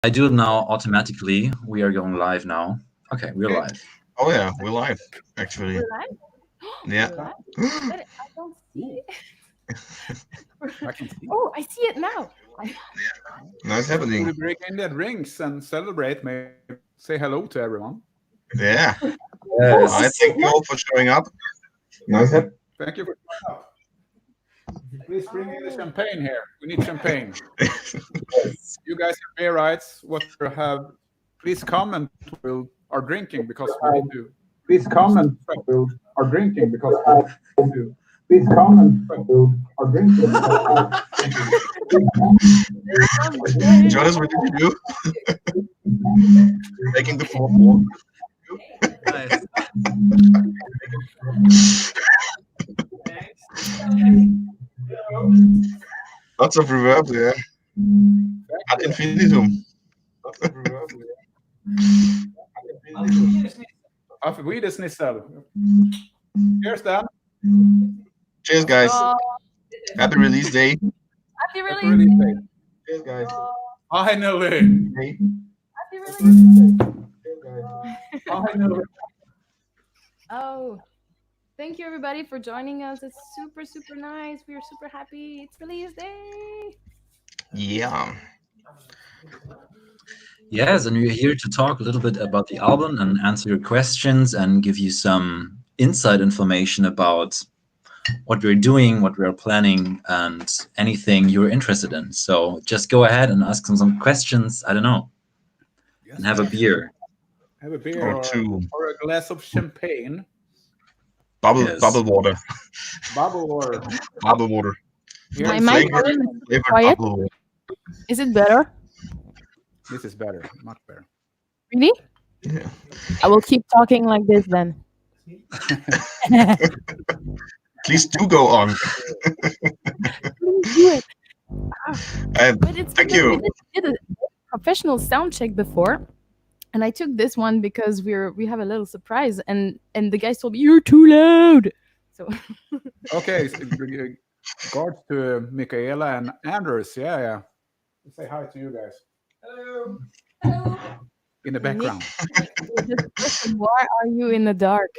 I do it now automatically. We are going live now. Okay, we're Okay. live. Oh yeah, we're live actually. We're live? Yeah. We're live? But I don't see it. I can see. Oh, I see it now. Nice Should happening. we break in the drinks and celebrate? Maybe say hello to everyone. Yeah. Yes. I thank you all for showing up. Nice hap- Thank you for showing up. Please bring in the champagne here. We need champagne. You guys have beer rights. What you have? Please comment. We are drinking because we need to. Please comment. Are drinking because we do. Please comment. Are drinking Jonas, what did you do? Making the fourth wall. Nice. Lots of reverb there. Ad infinitum. Auf Wiedersnissel. Cheers, Dan. Cheers, guys. Happy release day. Happy Happy release. release day. Cheers, guys. Finally. Hey. Happy release. Finally. Oh, thank you everybody for joining us. It's super, super nice. We are super happy. It's release day. Yeah. Yes, and we're here to talk a little bit about the album and answer your questions and give you some inside information about what we're doing, what we're planning, and anything you're interested in. So just go ahead and ask some questions. I don't know, and have a beer. Have a beer Or two. or a glass of champagne. Bubble Yes. bubble water. Bubble water. Bubble water. Here My in mic Flavored, Sweden, volume is flavored quiet. bubble water. Is it better? this is better, much better. Really? Yeah. I will keep talking like this then. Please do go on. Please do it. And But it's thank because you. we did a professional sound check before, and I took this one because we have a little surprise, and the guys told me you're too loud. So Okay, so, regards to Michaela and Anders. Yeah. Say hi to you guys. Hello. In the background. why are you in the dark?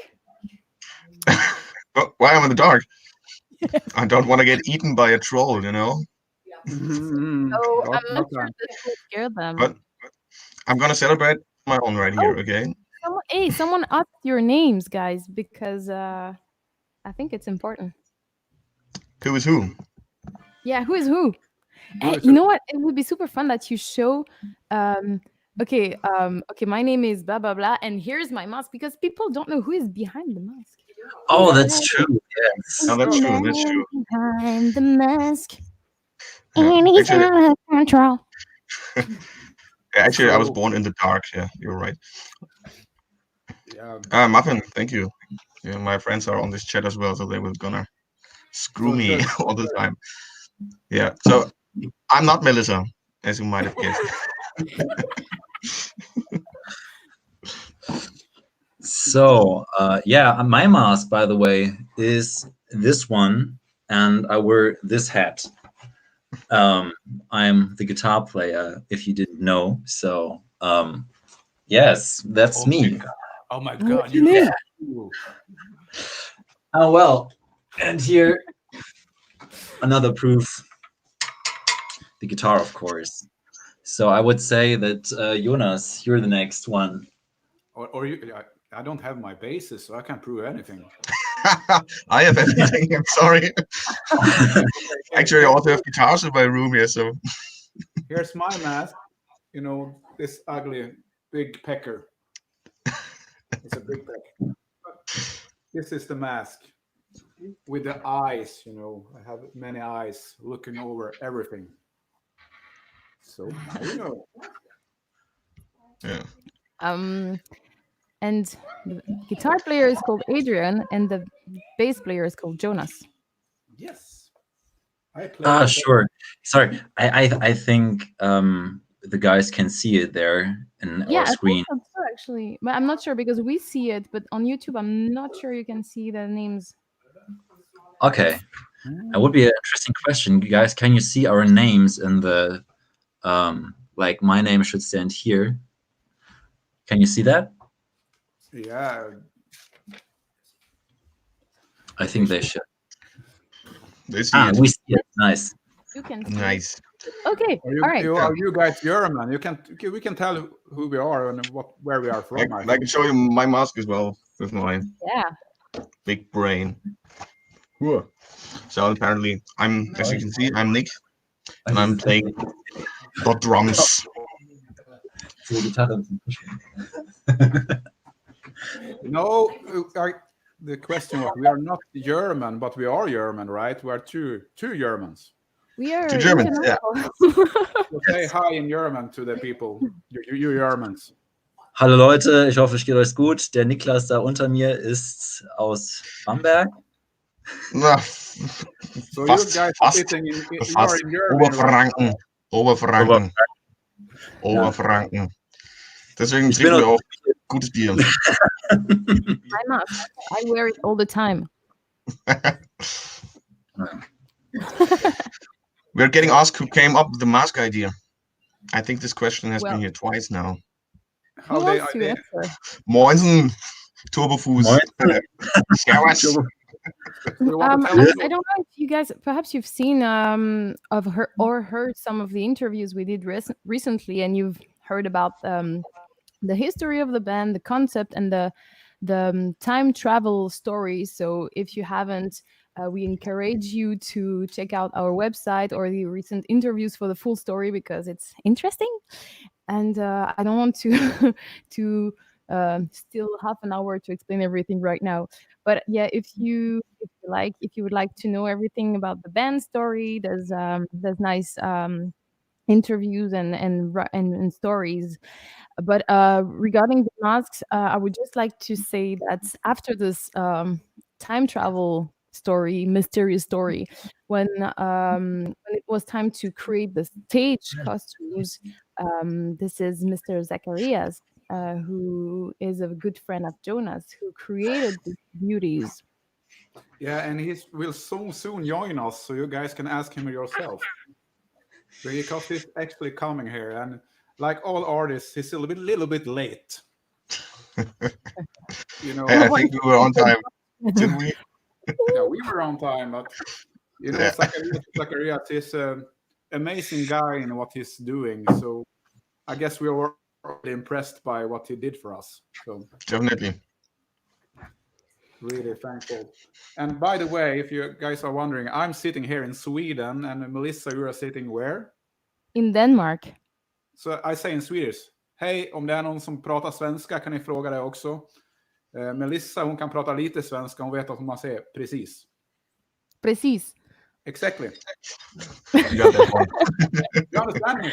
But why am I in the dark? I don't want to get eaten by a troll, you know. Mm-hmm. Oh, Not- I'm not not sure that. this will scare them. But I'm gonna celebrate my own right here, Oh. okay? Someone asked your names, guys, because I think it's important. Who is who? Yeah, who is who? Who is You who? know what? It would be super fun that you show. Okay, my name is blah blah blah, and here's my mask because people don't know who is behind the mask. Oh, that's true. Yes. No, that's true. That's true. Behind the mask, Yeah. and he's Actually, out of control. actually, I was So- born in the dark. Yeah, you're right. Yeah. Muffin, thank you. Yeah, my friends are on this chat as well, so they were gonna screw So me good. all the time. Yeah. So I'm not Melissa, as you might have guessed. So, yeah, my mask, by the way, is this one, and I wear this hat. I'm the guitar player, if you didn't know. So, yes, that's me. Oh my What god, do you mean? you Oh, well, and here, another proof, the guitar, of course. So I would say that, Jonas, you're the next one. or you. I don't have my basis, so I can't prove anything. I have everything. I'm sorry. Actually, I also have guitars in my room here, so Here's my mask. You know, this ugly big pecker. It's a big peck. This is the mask with the eyes. You know, I have many eyes looking over everything. So now you know. yeah. And the guitar player is called Adrian, and the bass player is called Jonas. Yes. I play. Sure. Sorry, I think the guys can see it there in Yeah, our I screen. think so too, actually, but I'm not sure because we see it, but on YouTube, I'm not sure you can see the names. Okay, that would be an interesting question, guys. Can you see our names in the Like my name should stand here. Can you see that? Yeah. I think they should. They see it. We see it. Nice. You can see. Nice. Okay. Are you, All right. are you guys German? We can tell who we are and where we are from. I can show you my mask as well with my Yeah. big brain. Whoa. So apparently, as you can see, I'm Nick, and I'm playing the drums. No, the question was, we are not German, but we are German, right? We are two Germans. We are Two Germans, yeah. So say hi in German to the people. You Germans. Hallo Leute, ich hoffe, es geht euch gut. Der Niklas da unter mir ist aus Bamberg. Na, So fast, you guys fast, sitting in fast. Germany. Oberfranken. Deswegen Ich trinken bin wir auch gutes Bier. I must. I wear it all the time. We're getting asked who came up with the mask idea. I think this question has Well, been here twice now. Who wants to answer? Moinsen, Turbofuß. Servus. I don't know if you guys, perhaps you've seen or heard some of the interviews we did recently, and you've heard about the history of the band, the concept, and the time travel story. So if you haven't, we encourage you to check out our website or the recent interviews for the full story, because it's interesting. And I don't want to steal half an hour to explain everything right now. But yeah, if you would like to know everything about the band story, there's nice interviews and stories. But regarding the masks, I would just like to say that after this time travel story, mysterious story, when it was time to create the stage costumes, this is Mr. Zacharias, who is a good friend of Jonas, who created these beauties. Yeah, and he will soon join us, so you guys can ask him yourself. Because he's actually coming here, and like all artists, he's a little bit late. You know, Hey, I think we were on time, didn't we? Yeah, we were on time, but you know, Yeah. Zacharias is an amazing guy in what he's doing. So I guess we were really impressed by what he did for us. So Definitely. really thankful. And by the way, if you guys are wondering, I'm sitting here in Sweden, and Melissa, you are sitting where? In Denmark. So I say in Swedish. Hej, om det är någon som pratar svenska kan ni fråga det också. Melissa, hon kan prata lite svenska, hon vet att man säger precis. Precis. Exactly. You got that one. You understand me?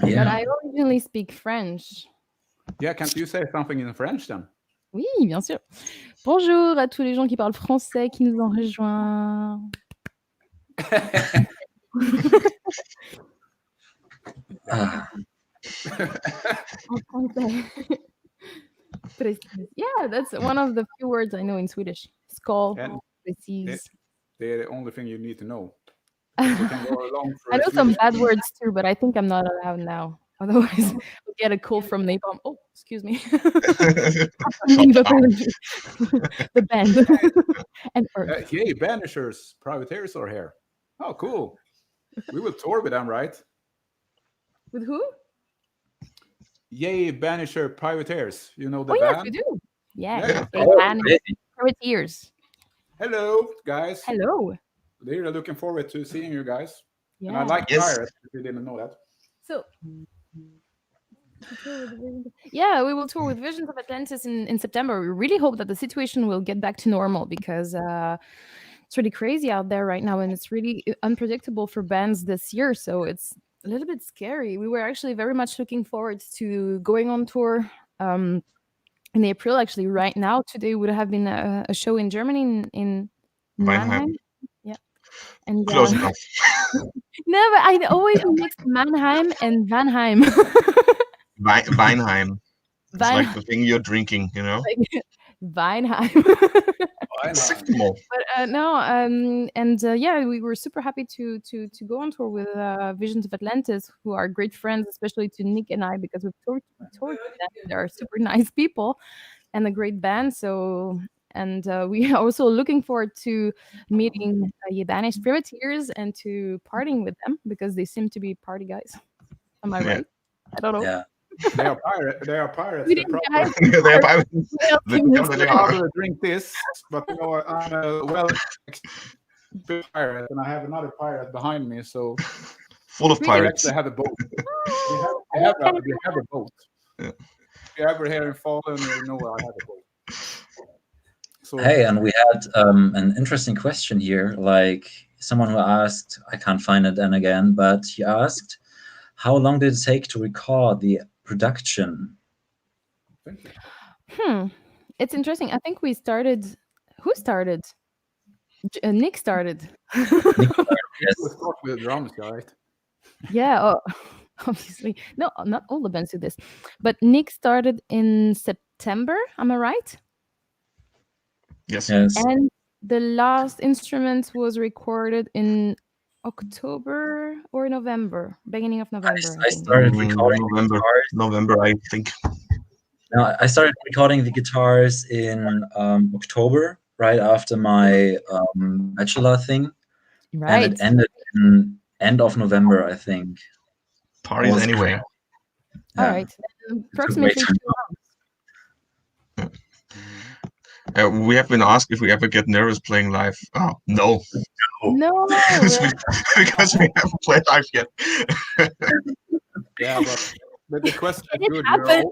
But I originally speak French. Yeah, can't you say something in French then? Oui, bien sûr. Bonjour à tous les gens qui parlent français qui nous ont rejoints. En français. Precis. Yeah, that's one of the few words I know in Swedish. Skål, And precis. they're the only thing you need to know. You can go along for I know a some Swedish- bad words too, but I think I'm not allowed now. Otherwise, I'll get a call from Napalm. Oh, excuse me. Leave apology. The band. And Earth. Yay, Banishers, Privateers are here. Oh, cool. We will tour with them, right? With who? Yay, Banisher, Privateers. You know the Oh, yes, band? we do. Yeah. Yeah. Okay, band. Privateers. Hello, guys. Hello. They're looking forward to seeing you guys. And I Yeah. like Yes. Pirates, if you didn't know that. So, yeah, we will tour with Visions of Atlantis in September. We really hope that the situation will get back to normal, because it's really crazy out there right now, and it's really unpredictable for bands this year. So it's a little bit scary. We were actually very much looking forward to going on tour in April. Actually, right now, today would have been a show in Germany in Mannheim. Mannheim. Yeah, and Close enough. no, but I always mix Mannheim and Vanheim. Weinheim. It's Wein- like the thing you're drinking, you know? Weinheim. But no, and yeah, we were super happy to go on tour with Visions of Atlantis, who are great friends, especially to Nick and I, because we've toured with them. They're super nice people and a great band. So, and we are also looking forward to meeting Yebanish Privateers and to partying with them, because they seem to be party guys. Am I right? I don't know. Yeah. They are pirates. They are pirates. We They're didn't probably- They are pirates. I rather drink this, but you know, I'm a well-experienced pirate, and I have another pirate behind me, so Full of we pirates. actually have a boat. We have a boat. Yeah. If you're ever here in Fallen, you know I have a boat. So, Hey, and we had an interesting question here. Like someone who asked, I can't find it then again, but he asked, how long did it take to record the production? thank you. It's interesting. I think we started. Who started? Nick started. Yes. Let's start with the drums, right? Yeah, obviously. No, not all the bands do this. But Nick started in September, am I right? Yes. Yes. And the last instrument was recorded in October or November, beginning of November. I started recording November, I think. No, I started recording the guitars in October, right after my bachelor thing. Right. And it ended in end of November, I think. Parties Was anyway. All Yeah. right. Approximately 2 months. We have been asked if we ever get nervous playing live. Oh, no. No. Because we haven't played live yet. Yeah, but the question is good. happened.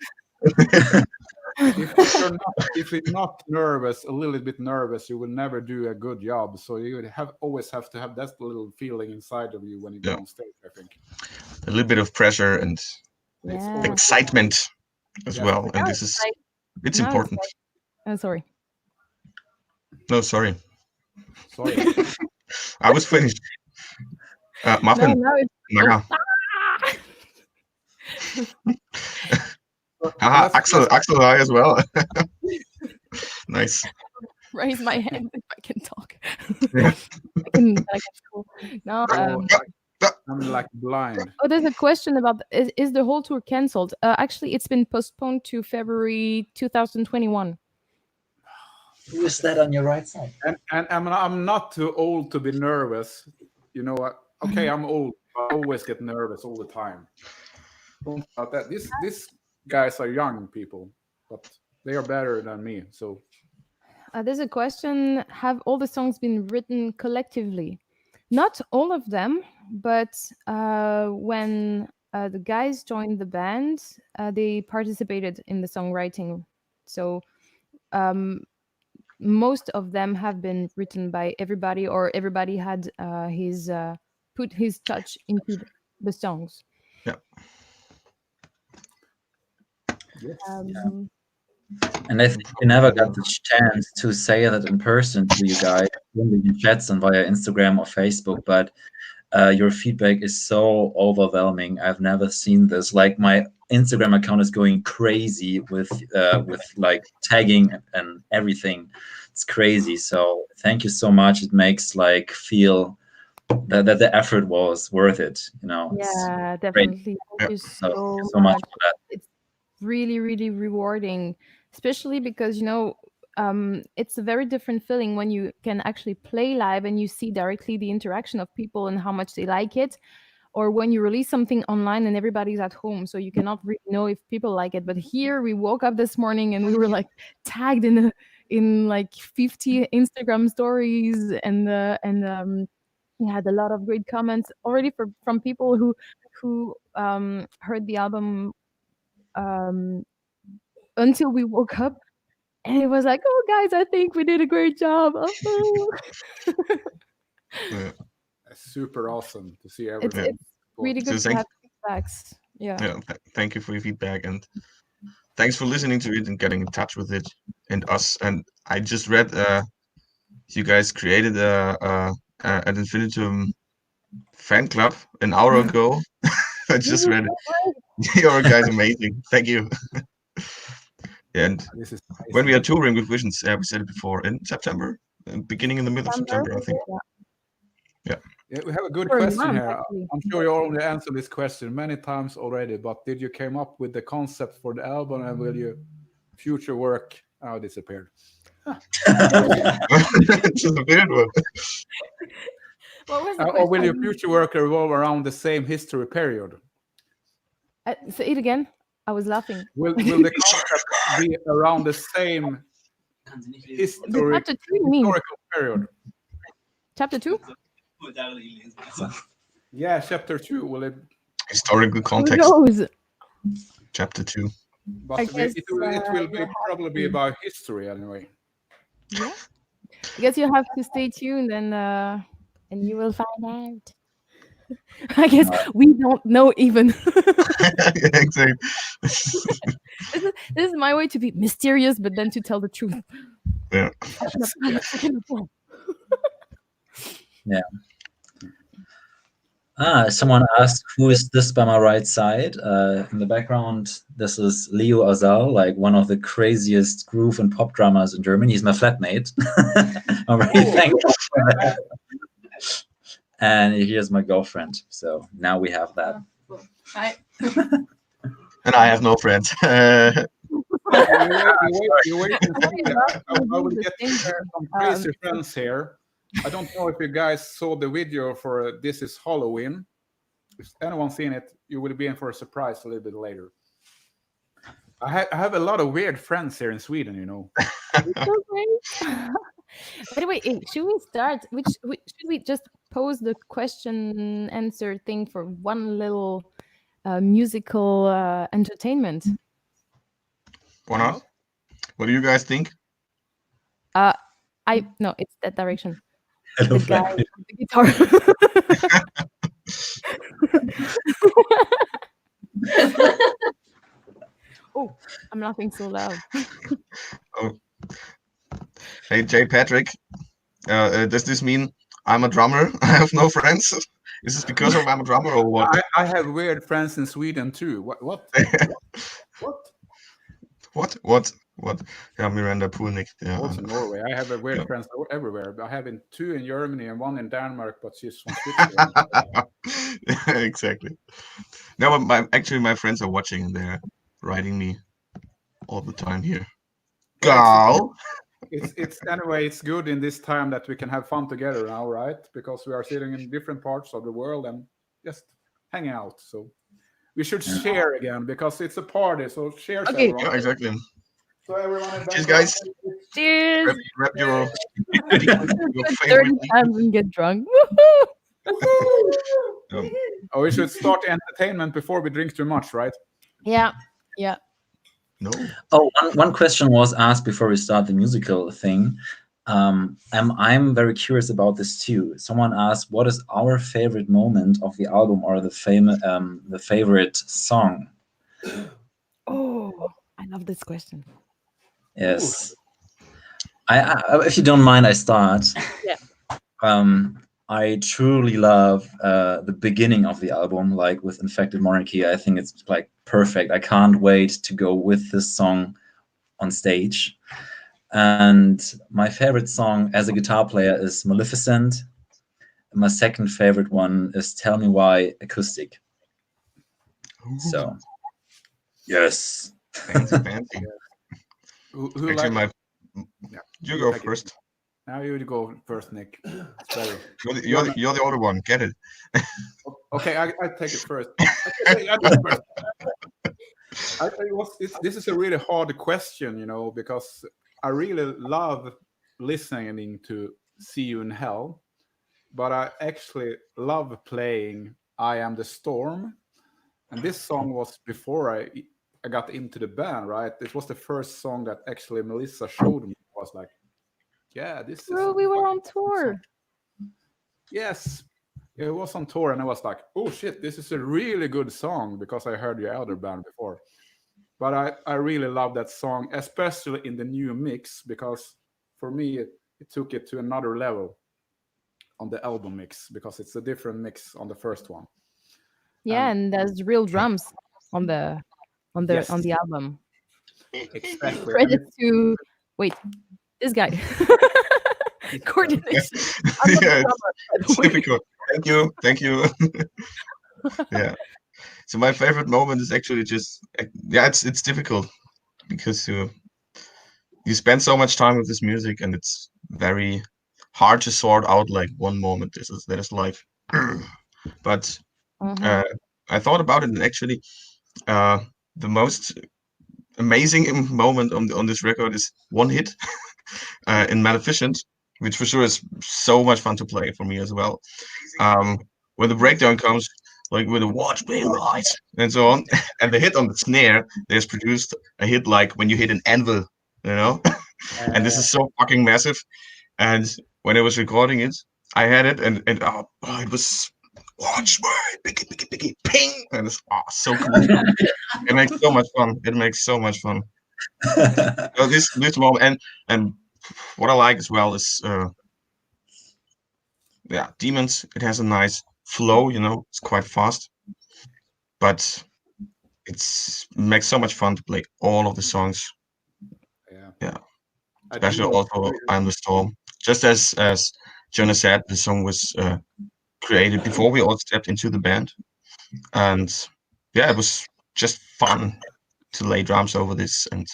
If you're not nervous, a little bit nervous, you will never do a good job. So you would always have to have that little feeling inside of you when you go on stage, I think. A little bit of pressure and Yeah. excitement as well. And Now this is, it's now important. Sorry. No, sorry. Sorry. I was finished. Muffin. No, it's Naga. Axel I as well. Nice. raise my hand if I can talk. Yeah. No, I'm like blind. oh, there's a question about is the whole tour cancelled? Actually, it's been postponed to February 2021. Who is that on your right side? And I'm not too old to be nervous. You know what? Okay, I'm old. I always get nervous all the time. Don't about that. These guys are young people, but they are better than me. So There's a question: have all the songs been written collectively? Not all of them, but when the guys joined the band, they participated in the songwriting. So most of them have been written by everybody, or everybody had his put his touch into the songs. Yeah. yes. And I think we never got the chance to say that in person to you guys, only in chats and via Instagram or Facebook, but your feedback is so overwhelming. I've never seen this. Like, my Instagram account is going crazy with like tagging and everything. It's crazy. So thank you so much. It makes like feel that the effort was worth it. You know. Yeah, definitely. Thank you So so much much. for that. It's really, really rewarding, especially because, you know, it's a very different feeling when you can actually play live and you see directly the interaction of people and how much they like it, or when you release something online and everybody's at home, so you cannot really know if people like it. But here we woke up this morning and we were like tagged in like 50 Instagram stories, and we had a lot of great comments already from people who heard the album until we woke up, and it was like, oh guys, I think we did a great job. Oh. Yeah. Super awesome to see It's everything. really good So to have feedbacks. Yeah. Thank you for your feedback, and thanks for listening to it and getting in touch with it and us. And I just read you guys created an Infinitum fan club an hour ago. I just read it. You're guys amazing. Thank you. And This is when we are touring with Visions, we said it before, in September, beginning in the middle of September, I think. Yeah, we have a good For a question month, here. actually. I'm sure you already answered this question many times already, but did you came up with the concept for the album, and will your future work disappeared? It's a weird one. What was the Or question? will your future work revolve around the same history period? Say it again. I was laughing. Will the concept be around the same Chapter 2, you mean? historical period? Chapter 2? Yeah, chapter 2. Will it? Historical Who context, knows? chapter 2. But I guess, it will be probably be about history anyway. Yeah. I guess you have to stay tuned and you will find out. I guess we don't know even. Yeah, exactly. This is my way to be mysterious, but then to tell the truth. Yeah. Yeah. Someone asked, who is this by my right side? In the background, this is Leo Azal, like one of the craziest groove and pop drummers in Germany. He's my flatmate. I'm very thankful for that. And here's my girlfriend. So now we have that. Hi. And I have no friends. You wait and see. I will get some crazy friends here. I don't know if you guys saw the video for This Is Halloween. If anyone's seen it, you will be in for a surprise a little bit later. I have a lot of weird friends here in Sweden, you know. By the way, should we start? Should we just pose the question answer thing for one little musical entertainment? Why not? What do you guys think? No, it's that direction. Hello, The guy flatmate. with the guitar. Oh, I'm laughing so loud. Oh. Hey, J. Patrick. Does this mean I'm a drummer? I have no friends? Is this because of I'm a drummer or what? I have weird friends in Sweden too. What? What? Yeah, Miranda Pulnik. Yeah. Also Norway. I have a weird friends everywhere. I have 2 in Germany and 1 in Denmark, but she's from Switzerland. Yeah, exactly. No, but my friends are watching and they're writing me all the time here. Gal. It's anyway, it's good in this time that we can have fun together now, right? Because we are sitting in different parts of the world and just hang out. So we should share again because it's a party. So share. Okay. Everyone. Yeah, exactly. So everyone. Cheers, guys. Cheers. Grab your 30 favorite. times and get drunk. Oh, we should start the entertainment before we drink too much, right? Yeah. No. Oh, one question was asked before we start the musical thing. I'm very curious about this too. Someone asked, "What is our favorite moment of the album, or the favorite song?" Oh, I love this question. Yes. I if you don't mind, I start. Yeah. I truly love the beginning of the album, like with Infected Monarchy. I think it's like perfect. I can't wait to go with this song on stage. And my favorite song as a guitar player is Maleficent. And my second favorite one is Tell Me Why Acoustic. So, yes. Fancy. Who Actually, you go first. Now you go first, Nick. You're the older one. Get it. Okay, I take it first. This is a really hard question, you know, because I really love listening to See You in Hell, but I actually love playing I Am the Storm. And this song was before I got into the band, right? It was the first song that actually Melissa showed me. I was like, yeah, this is. Bro, we were on tour. Yes, it was on tour, and I was like, oh shit, this is a really good song because I heard your other band before. But I really love that song, especially in the new mix, because for me, it took it to another level on the album mix, because it's a different mix on the first one. Yeah, and there's real drums on the Yes. on the album. Exactly. Credit to this guy. Coordination. Yeah, it's difficult. Thank you. Yeah. So my favorite moment is actually just it's difficult because you spend so much time with this music and it's very hard to sort out like one moment. That is like, but I thought about it and actually the most amazing moment on this record is one hit in Maleficent, which for sure is so much fun to play for me as well. When the breakdown comes, like with the watch me right and so on, and the hit on the snare, there's produced a hit like when you hit an anvil, and this is so fucking massive. And when I was recording it, I had it, and it was watch me, biggie, ping, and it's so cool. It makes so much fun. It makes so much fun. So this moment, and what I like as well is Demons. It has a nice flow, it's quite fast, but it makes so much fun to play all of the songs. Yeah. Especially also I Am the Storm. Just as Jonas said, the song was created before we all stepped into the band, and it was just fun to lay drums over this. And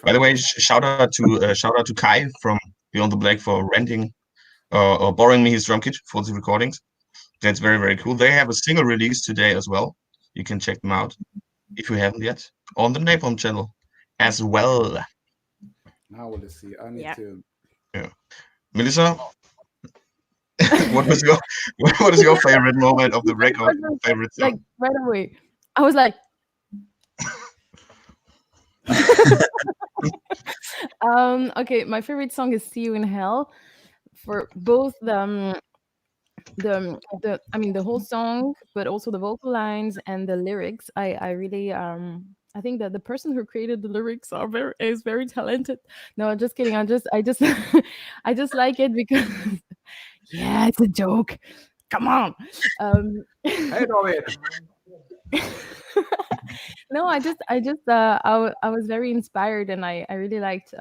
by the way, shout out to Kai from Beyond the Black for renting or borrowing me his drum kit for the recordings. That's very, very cool. They have a single release today as well. You can check them out if you haven't yet on the Napalm channel as well. Now let's see. I need to. Yeah, Melissa, what is your favorite moment of the record? Favorite song? Like right away, I was like. Okay, my favorite song is "See You in Hell" for both the whole song, but also the vocal lines and the lyrics. I really I think that the person who created the lyrics is very talented. No, I'm just kidding. I just I just like it because yeah, it's a joke. Come on. Hey, David. No, I was very inspired, and I really liked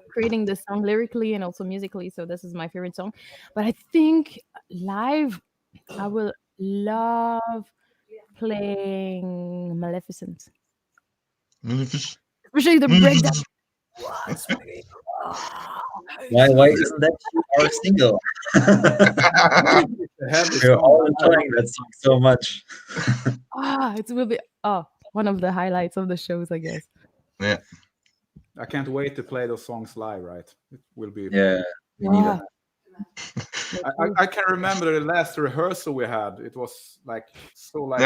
creating this song lyrically and also musically. So this is my favorite song. But I think live, I will love playing Maleficent. Especially the breakdown. Why isn't that our single? We're all enjoying that song so much. It will be one of the highlights of the shows, I guess. Yeah. I can't wait to play those songs live, right? It will be. Yeah. We need it. I can remember the last rehearsal we had. It was like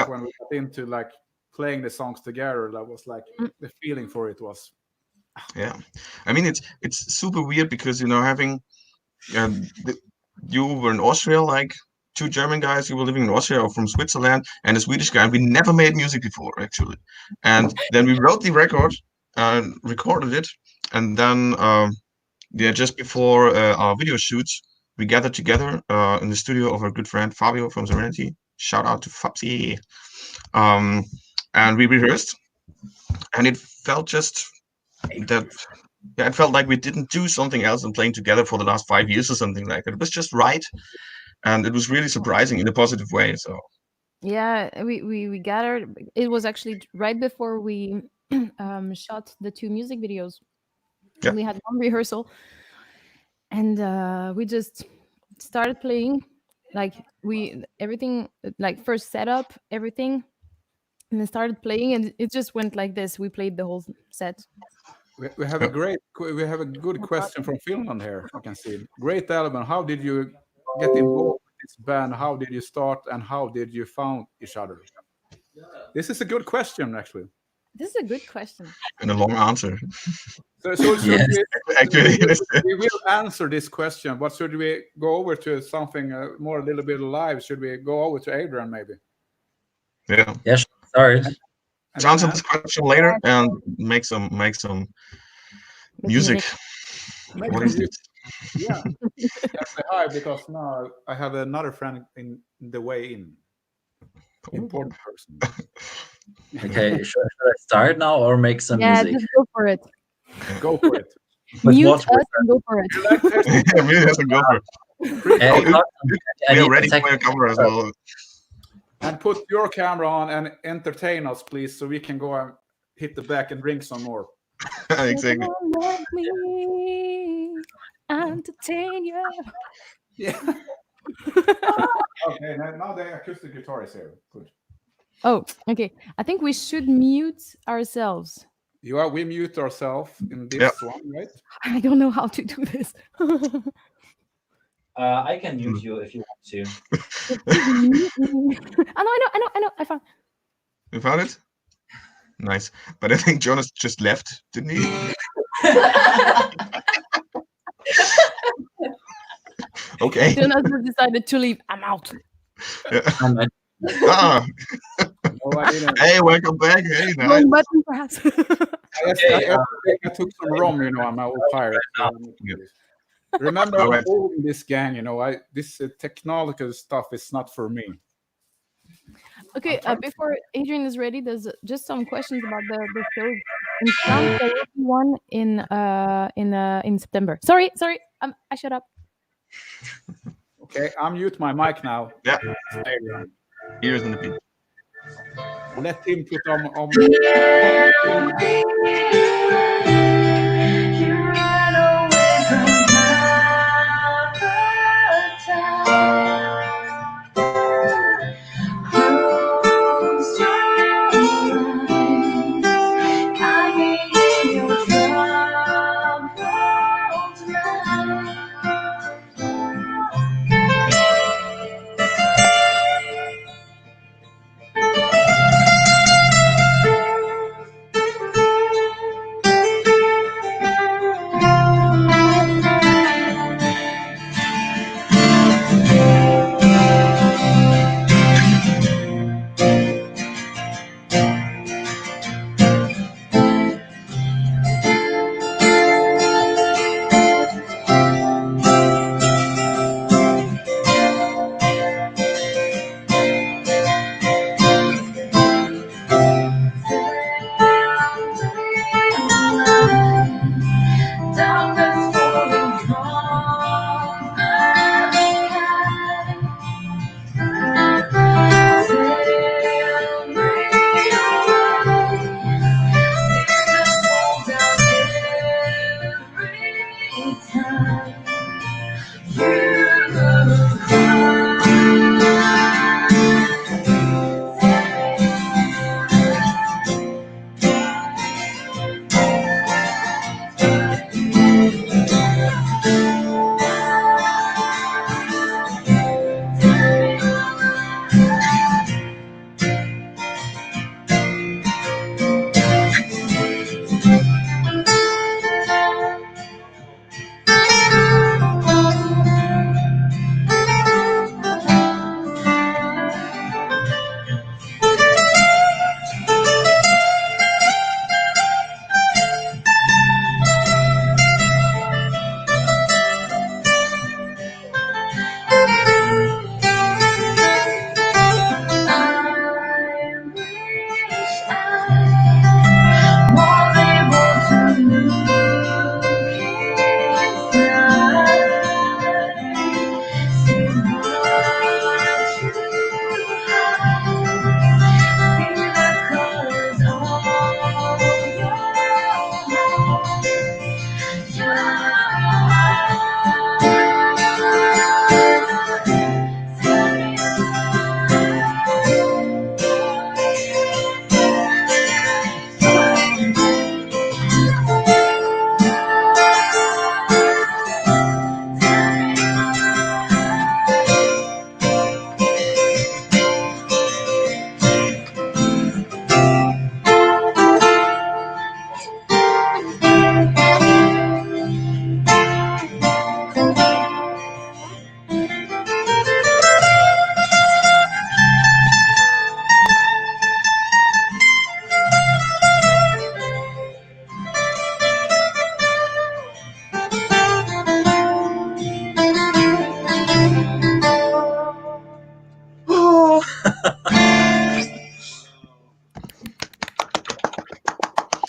when we got into like playing the songs together, that was like the feeling for it was. Yeah, I mean it's super weird because having you were in Austria, like two German guys, you were living in Austria or from Switzerland, and a Swedish guy, and we never made music before actually, and then we wrote the record and recorded it, and then just before our video shoots, we gathered together in the studio of our good friend Fabio from Serenity. Shout out to Fabsi. And we rehearsed, and it felt just that it felt like we didn't do something else than playing together for the last 5 years or something like that. It was just right, and it was really surprising in a positive way. So yeah, we gathered. It was actually right before we shot the 2 music videos. Yeah. We had one rehearsal, and we just started playing. Like everything, like first setup, everything, and then started playing, and it just went like this. We played the whole set. We have a good question from Finland here. I can see great album. How did you get involved with this band? How did you start, and how did you found each other? This is a good question, actually. This is a good question and a long answer. So Yes. we will answer this question. But should we go over to something a little bit live? Should we go over to Adrian maybe? Yeah. Yes. Sorry. Answer this question later and make some music. What is it? Yeah, that's the high because now I have another friend in the way in. Important person. Okay, should I start now or make some music? Just go for it. Go for it. Mute us and go for it. Really has to go for it. We are ready for your camera as well. And put your camera on and entertain us, please, so we can go and hit the back and drink some more. Exactly. Let me entertain you. Yeah. Okay, now the acoustic guitar is here. Good. Oh, okay. I think we should mute ourselves. We mute ourselves in this one, right? I don't know how to do this. I can mute you if you want to. I know. I found. You found it? Nice. But I think Jonas just left, didn't he? Okay. Jonas decided to leave. I'm out. Ah. No, I didn't. Hey, welcome back. Hey, nice. Wrong button, perhaps. I took some rum, I'm an old pirate. Remember, I'm old in this gang, this technological stuff is not for me. Okay, before Adrian is ready, there's just some questions about the show. In France, there will be one in September. Sorry, I shut up. Okay, I'll mute my mic now. Yeah. Ears in the beat. Let him put on.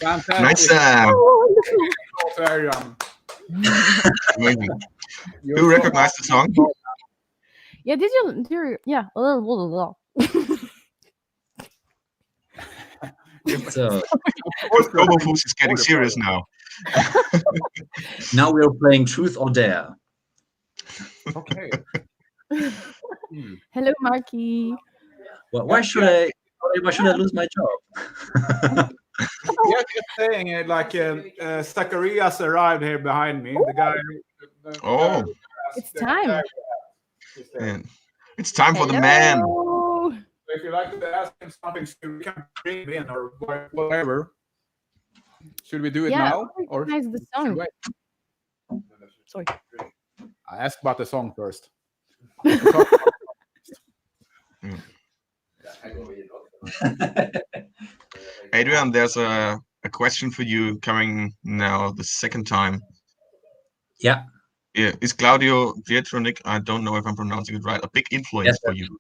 Nice. Adrian. Amazing. You recognize the song? Yeah, did you? Yeah. So Robofoos is getting serious now. now we're playing Truth or Dare. Okay. Hello, Marky. Well, why should I lose my job? Yeah, just saying it like Zacharias arrived here behind me. The guy. Oh. It's time. Man. It's time for the man. Hello. If you like to ask him something, we can bring him in or whatever. Should we do it now? Or the song. Sorry. I asked about the song first. Adrian, there's a question for you coming now the second time. Yeah. Yeah. Is Claudio Pietronik, I don't know if I'm pronouncing it right, a big influence for you?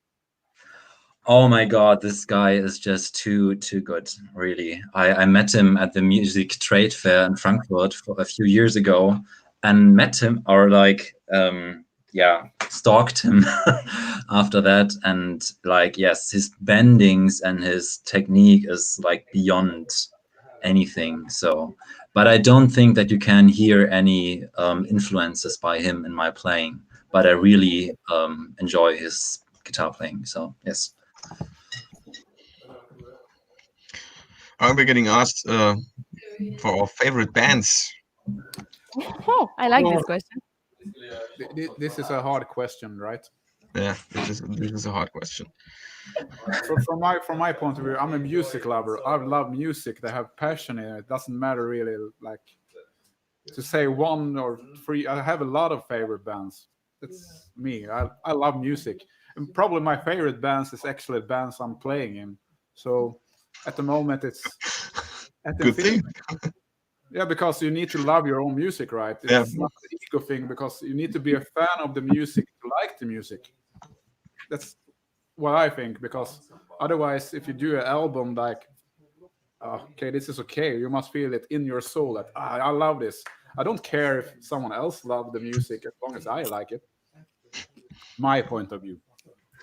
Oh my God, this guy is just too good, really. I met him at the music trade fair in Frankfurt a few years ago, and met him, or like, stalked him after that. And like, yes, his bendings and his technique is like beyond anything. So, but I don't think that you can hear any influences by him in my playing. But I really enjoy his guitar playing. So yes. I'll be getting asked for our favorite bands. Oh, I like this question. This is a hard question, right? Yeah, this is a hard question. From my point of view, I'm a music lover. I love music. They have passion in it. It doesn't matter really, like to say one or three. I have a lot of favorite bands. That's me. I love music, and probably my favorite bands is actually bands I'm playing in. So at the moment, it's good thing. Yeah, because you need to love your own music, right? It's not an ego thing, because you need to be a fan of the music to like the music. That's what I think, because otherwise, if you do an album like, okay, this is okay, you must feel it in your soul that, I love this. I don't care if someone else loves the music as long as I like it. My point of view.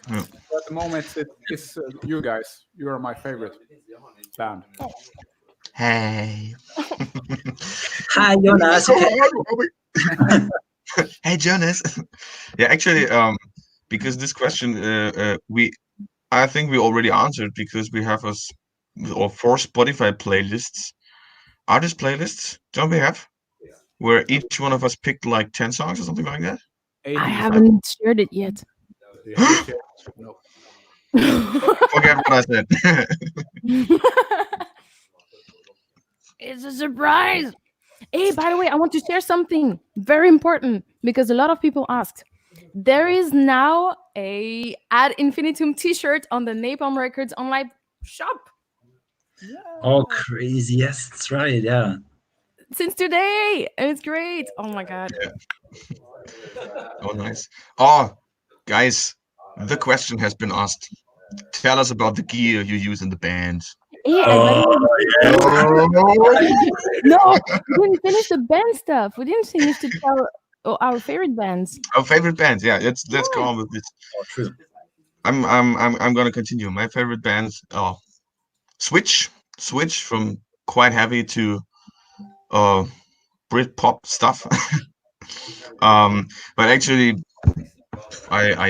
Yeah. At the moment, it's you guys. You are my favorite band. Hey. Hi, Jonas. Hey, Jonas. Yeah, actually, because this question, I think we already answered, because we have 4 Spotify playlists, artist playlists. Don't we have? Where each one of us picked like 10 songs or something like that. I haven't shared it yet. No. Forget what I said. It's a surprise. Hey, by the way, I want to share something very important, because a lot of people asked. There is now a Ad Infinitum t-shirt on the Napalm Records online shop. Yeah. Oh, crazy. Yes, that's right. Yeah. Since today. And it's great. Oh my God. Yeah. Oh, nice. Oh, guys, the question has been asked. Tell us about the gear you use in the band. Hey, no, we didn't finish the band stuff. We didn't finish to tell our favorite bands. Our favorite bands, yeah. Let's go on with this. Oh, true. I'm gonna continue. My favorite bands are switch from quite heavy to Brit pop stuff. But actually, when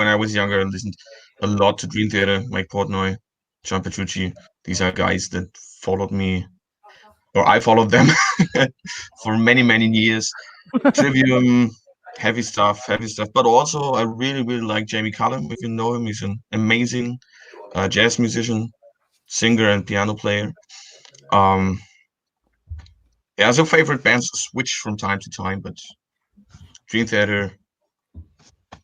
I was younger, I listened a lot to Dream Theater, Mike Portnoy, John Petrucci. These are guys that followed me, or I followed them for many years. Trivium, heavy stuff. But also, I really like Jamie Cullum. If you know him, he's an amazing jazz musician, singer, and piano player. So favorite bands switch from time to time, but Dream Theater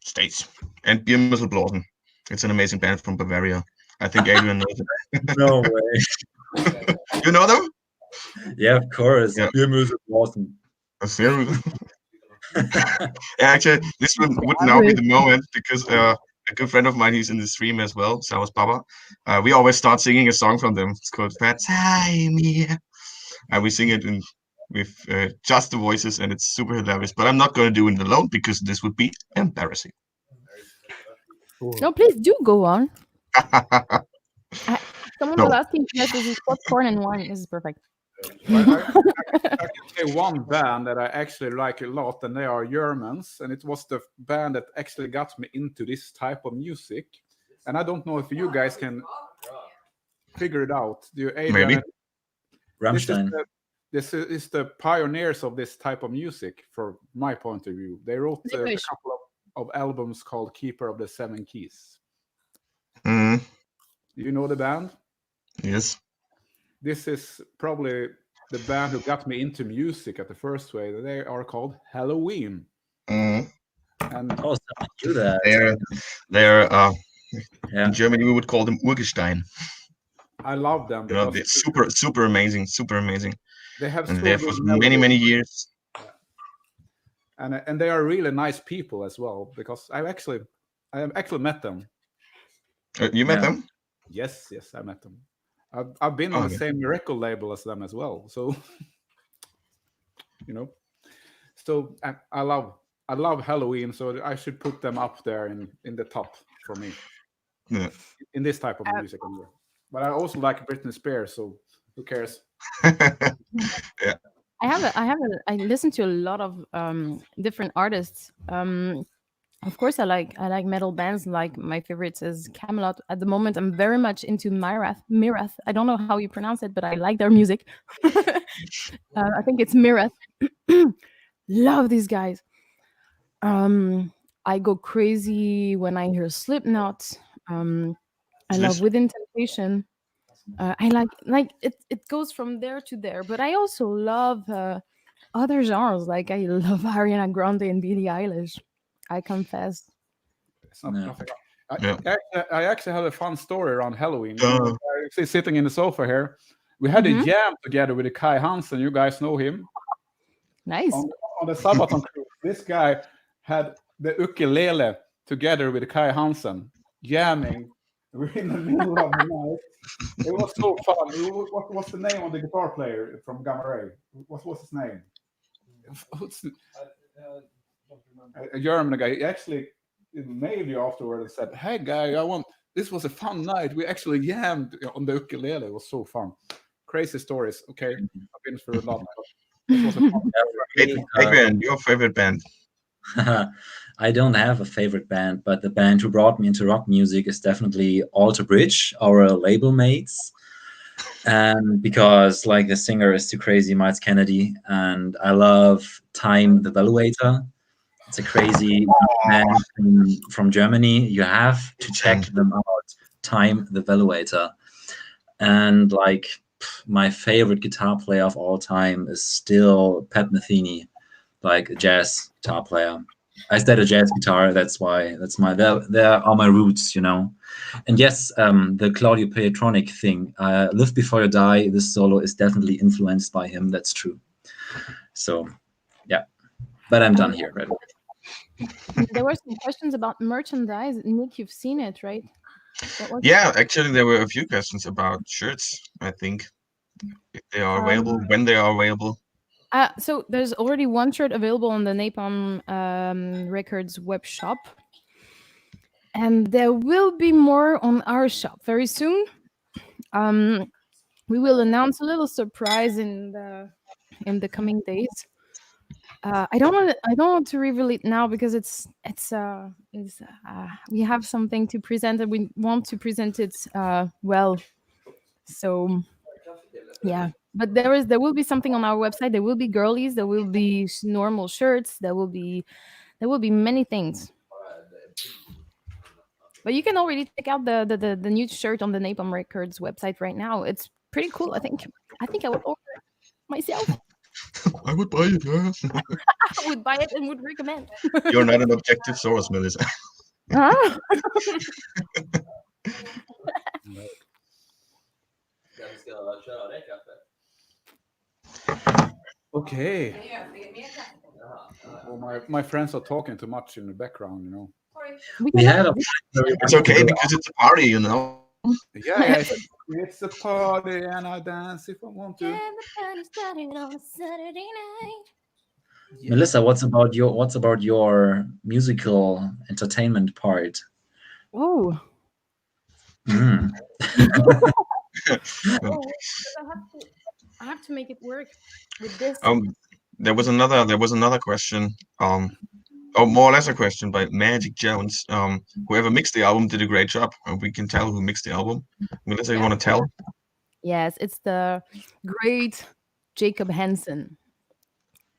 stays. And Biermüsselblasen. It's an amazing band from Bavaria. I think Adrian knows it. No way. You know them? Yeah, of course. Yeah. Biermüsselblasen. Actually, this would now be the moment, because a good friend of mine who's in the stream as well, Sawas Baba. We always start singing a song from them. It's called Fatsai, and we sing it with just the voices, and it's super hilarious. But I'm not going to do it alone because this would be embarrassing. No, please do go on. Someone was asking, yes, this is popcorn and wine. This is perfect. I can say one band that I actually like a lot, and they are Germans, and it was the band that actually got me into this type of music. And I don't know if you guys can figure it out. Do you, Adrian? Maybe. Rammstein. This is the pioneers of this type of music, from my point of view. They wrote a couple of albums called Keeper of the Seven Keys. Mm. You know the band? Yes. This is probably the band who got me into music at the first way. They are called Halloween. Mm. And do that. They're in Germany we would call them Urgestein. I love them. You know, they're super amazing, super amazing. They have been there for many years. And they are really nice people as well, because I have actually met them. You met them? Yes, I met them. I've been on the same record label as them as well. So you know, so I love Halloween, so I should put them up there in the top for me. Yeah. In this type of music anyway. But I also like Britney Spears, so who cares? Yeah. I listen to a lot of different artists. Of course, I like metal bands. Like my favorites is Camelot. At the moment, I'm very much into Mirath. I don't know how you pronounce it, but I like their music. I think it's Mirath. Love these guys. I go crazy when I hear Slipknot. I love Within Temptation. I like it. It goes from there to there, but I also love other genres. Like I love Ariana Grande and Billie Eilish. I confess. It's not nothing. I actually have a fun story around Halloween. Sitting in the sofa here, we had a jam together with Kai Hansen. You guys know him. Nice. On the Sabaton cruise, this guy had the ukulele together with Kai Hansen jamming. We're in the middle of the night. It was so fun. What was the name of the guitar player from Gamma Ray? What was his name? A German guy. He actually mailed you afterward and said, "Hey guy, this was a fun night. We actually jammed on the ukulele. It was so fun." Crazy stories. Okay, I've been through a lot. This was a fun Adrian, your favorite band? I don't have a favorite band, but the band who brought me into rock music is definitely Alter Bridge, our label mates. And because like the singer is too crazy, Miles Kennedy, and I love Time the Valuator. It's a crazy band from Germany. You have to check them out. Time the Valuator. And like my favorite guitar player of all time is still Pat Metheny, like a jazz guitar player. I studied jazz guitar. There are my roots, you know. And yes, the Claudio Pietronic thing, Live Before You Die, this solo is definitely influenced by him. That's true. So, yeah. But I'm done here. Right? There were some questions about merchandise. Nick, you've seen it, right? Yeah, actually, there were a few questions about shirts, I think. If they are available, when they are available. So there's already one shirt available on the Napalm Records web shop. And there will be more on our shop very soon. We will announce a little surprise in the coming days. I don't want to reveal it now because we have something to present and we want to present it well. So yeah, but there will be something on our website. There will be girlies. There will be normal shirts. There will be many things. But you can already check out the new shirt on the Napalm Records website right now. It's pretty cool. I think I would order it myself. I would buy it. Yeah. I would buy it and would recommend. You're not an objective source, Melissa. Huh? Okay. Well, my friends are talking too much in the background, you know. We had a. It's okay because it's a party, you know. Yeah, it's a party and I dance if I want to. On a Saturday night. Melissa, what's about your musical entertainment part? Oh. Mm. I have to make it work with this. There was another question. Or more or less a question by Magic Jones. Whoever mixed the album did a great job, and we can tell who mixed the album. Melissa, you want to tell? Yes, it's the great Jacob Hansen.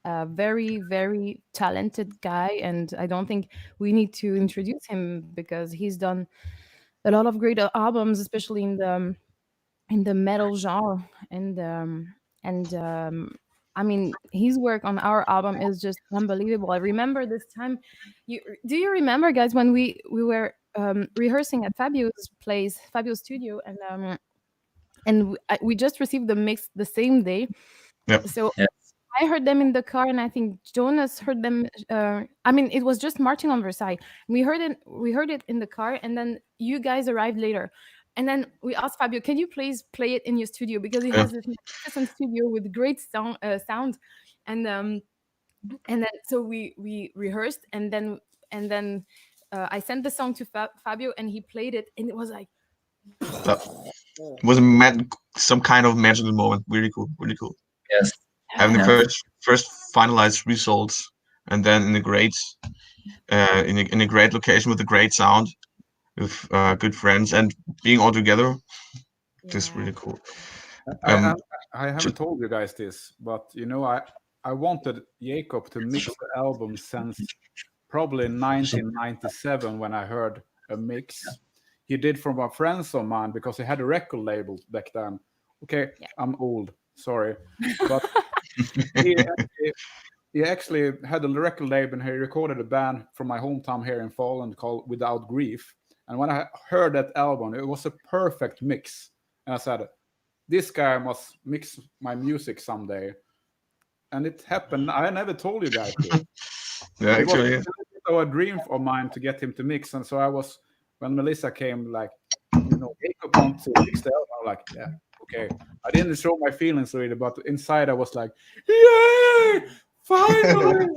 A very, very talented guy, and I don't think we need to introduce him because he's done a lot of great albums, especially in the metal genre. And I mean, his work on our album is just unbelievable. I remember this time. Do you remember, guys, when we were rehearsing at Fabio's place, Fabio's studio, and we just received the mix the same day. Yep. So I heard them in the car, and I think Jonas heard them. I mean, it was just Martin on Versailles. We heard it in the car, and then you guys arrived later. And then we asked Fabio, "Can you please play it in your studio because he has this magnificent studio with great sound." And then so we rehearsed, and then I sent the song to Fabio, and he played it, and it was like. It was some kind of magical moment. Really cool, really cool. Yes. Having the first finalized results, and then in a great location with a great sound, with good friends, and being all together, just really cool. I haven't told you guys this, but I wanted Jacob to mix the album since probably 1997 when I heard a mix. He did from a friend of mine because he had a record label back then. Okay, I'm old, sorry, but he actually had a record label and he recorded a band from my hometown here in Falun called Without Grief. And when I heard that album, it was a perfect mix. And I said, this guy must mix my music someday. And it happened. I never told you guys this. Yeah, actually, it was a dream of mine to get him to mix. And so I was, when Melissa came, like, Jacob wants to mix the album. I'm like, yeah, okay. I didn't show my feelings really, but inside I was like, yay, finally.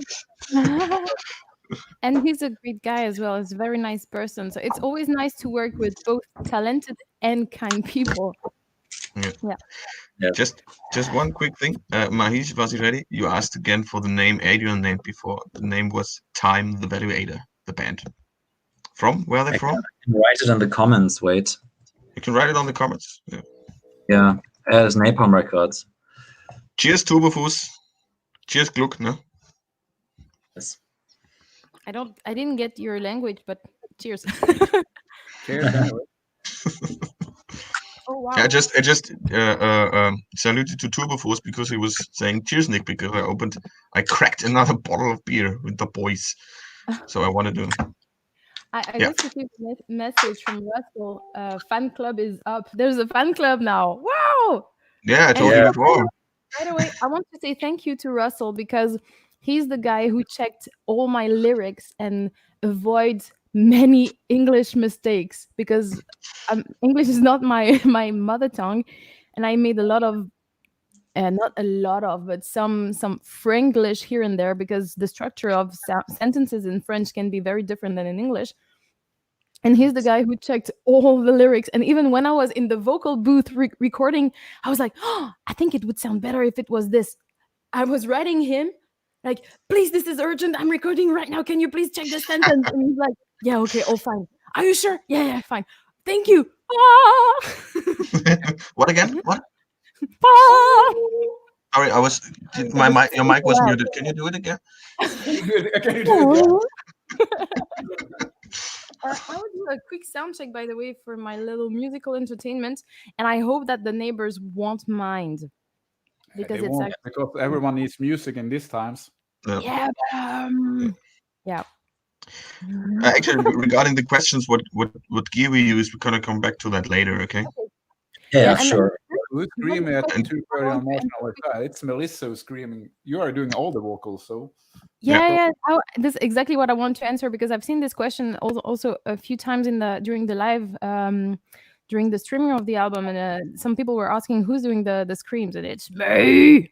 And he's a great guy as well. He's a very nice person. So it's always nice to work with both talented and kind people. Yeah. Just one quick thing. Mahish, was you ready? You asked again for the name Adrian named before. The name was Time the Valuator, the band. From? Where are they from? I can write it in the comments, wait. You can write it on the comments. Yeah, it's Napalm Records. Cheers, Turbofus. Cheers, Gluck, no? Yes. I didn't get your language, but cheers. Cheers anyway. Oh wow. I just saluted to Turbofus because he was saying cheers, Nick, because I cracked another bottle of beer with the boys. So I wanted to. I just received a message from Russell. Fan club is up. There's a fan club now. Wow! Yeah, I told you before. By the way, I want to say thank you to Russell because he's the guy who checked all my lyrics and avoids many English mistakes because English is not my mother tongue, and I made a lot of, not a lot of, but some Franglish here and there because the structure of sentences in French can be very different than in English. And he's the guy who checked all the lyrics. And even when I was in the vocal booth recording, I was like, oh, I think it would sound better if it was this. I was writing him like, please, this is urgent. I'm recording right now. Can you please check the sentence? And he's like, yeah, okay, all fine. Are you sure? Yeah, fine. Thank you. What again? What? Sorry, your mic was muted. Can you do it again? Can you do it again? I would do a quick sound check, by the way, for my little musical entertainment, and I hope that the neighbors won't mind because because everyone needs music in these times. Yeah. Actually, regarding the questions, what gear we use, we're gonna come back to that later. Okay. Yeah, sure. Who's screaming at 2:30 on March like that? It's Melissa who's screaming. You are doing all the vocals, so. Yeah. This is exactly what I want to answer, because I've seen this question also a few times during the live, during the streaming of the album, and some people were asking who's doing the screams, and it's me.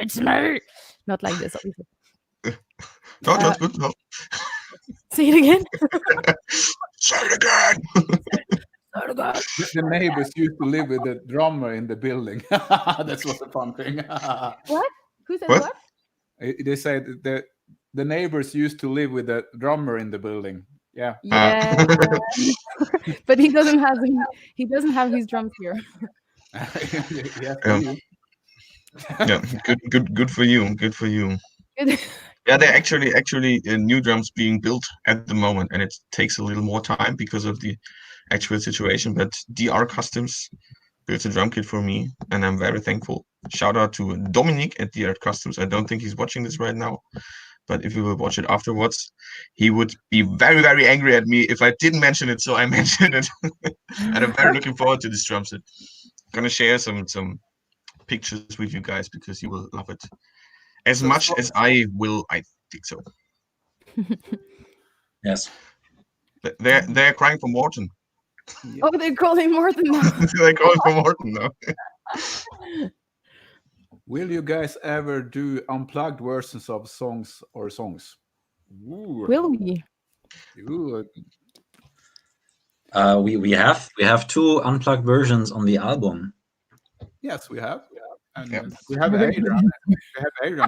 It's me. Not like this, obviously. No, that's good. No. Say it again. Say it again. The neighbors used to live with the drummer in the building. That was a fun thing. What? Who said what? They said the neighbors used to live with the drummer in the building. Yeah. But he doesn't have his drums here. Yeah, good for you. Good for you. Good. Yeah, they're actually new drums being built at the moment, and it takes a little more time because of the actual situation. But DR Customs built a drum kit for me, and I'm very thankful. Shout out to Dominic at DR Customs. I don't think he's watching this right now, but if he will watch it afterwards, he would be very, very angry at me if I didn't mention it. So I mentioned it, and I'm very looking forward to this drum set. I'm gonna share some pictures with you guys because you will love it as much as I will. I think so. Yes. They're crying for Morton. Oh, they're calling Morton now. They're calling for Morton now. Will you guys ever do unplugged versions of songs? Ooh. Will we? Ooh. We have 2 unplugged versions on the album. Yes, we have. And we have Adrian.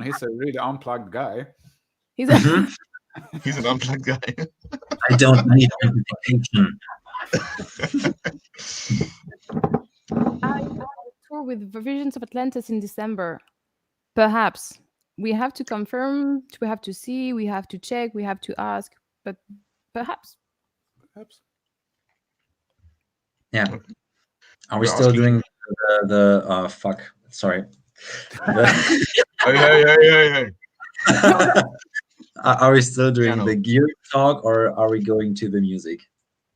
He's a really unplugged guy. He's an unplugged guy. I don't need amplification. I tour with Visions of Atlantis in December. Perhaps. We have to confirm, we have to see, we have to check, we have to ask, but perhaps. Yeah. Are we still doing the fuck? Sorry. Hey. Are we still doing the gear talk, or are we going to the music?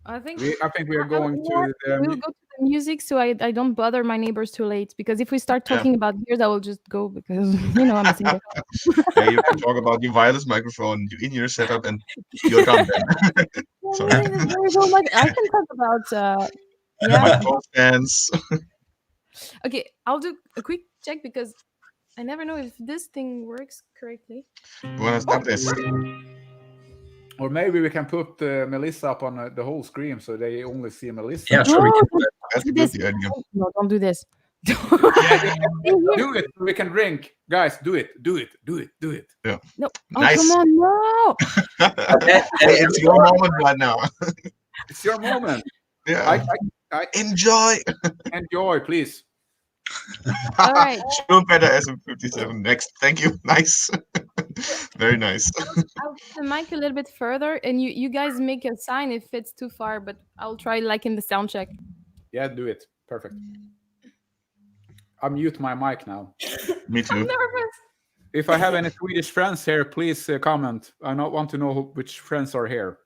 I think we are going to the... We'll go to the music, so I don't bother my neighbors too late, because if we start talking about gears, I will just go, because I'm a singer. Yeah, you can talk about your wireless microphone, your in-ear setup, and you're done then. Sorry. I can talk about microphone stands. Okay, I'll do a quick check because I never know if this thing works correctly. Buenas tardes. Or maybe we can put Melissa up on the whole screen so they only see Melissa. Yeah, sure. That's a good idea. No, don't do this. Do it. We can drink. Guys, do it. Yeah. No. Nice. Oh, come on, no. It's your moment right now. It's your moment. Yeah. I enjoy. Enjoy, please. All right. Better SM57 next. Thank you. Nice. Very nice. I'll put the mic a little bit further, and you guys make a sign if it's too far, but I'll try like in the sound check. Yeah, do it. Perfect. I'll mute my mic now. Me too. I'm nervous. If I have any Swedish friends here, please comment. I want to know which friends are here.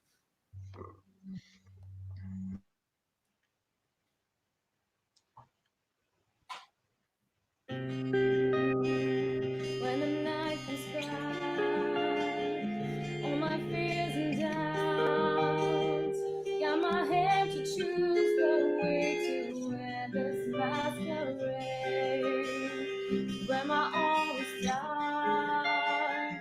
When the night is bright, all my fears and doubts, got my hand to choose the way to wear this masquerade. Where my all is dark,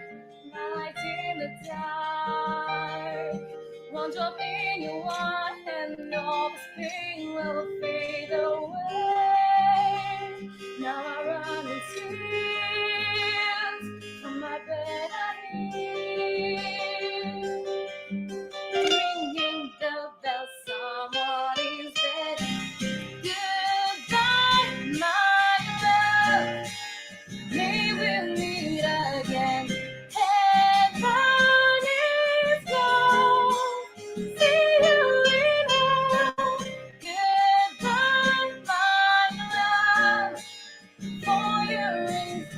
my light in the dark. One drop in your wine and all this pain will fade away. Now I run in tears from my bed I hear, ringing the bell, someone is dead. Goodbye, my love, maybe we'll meet again. Heaven is gone, see you later. Goodbye, my love, for your rings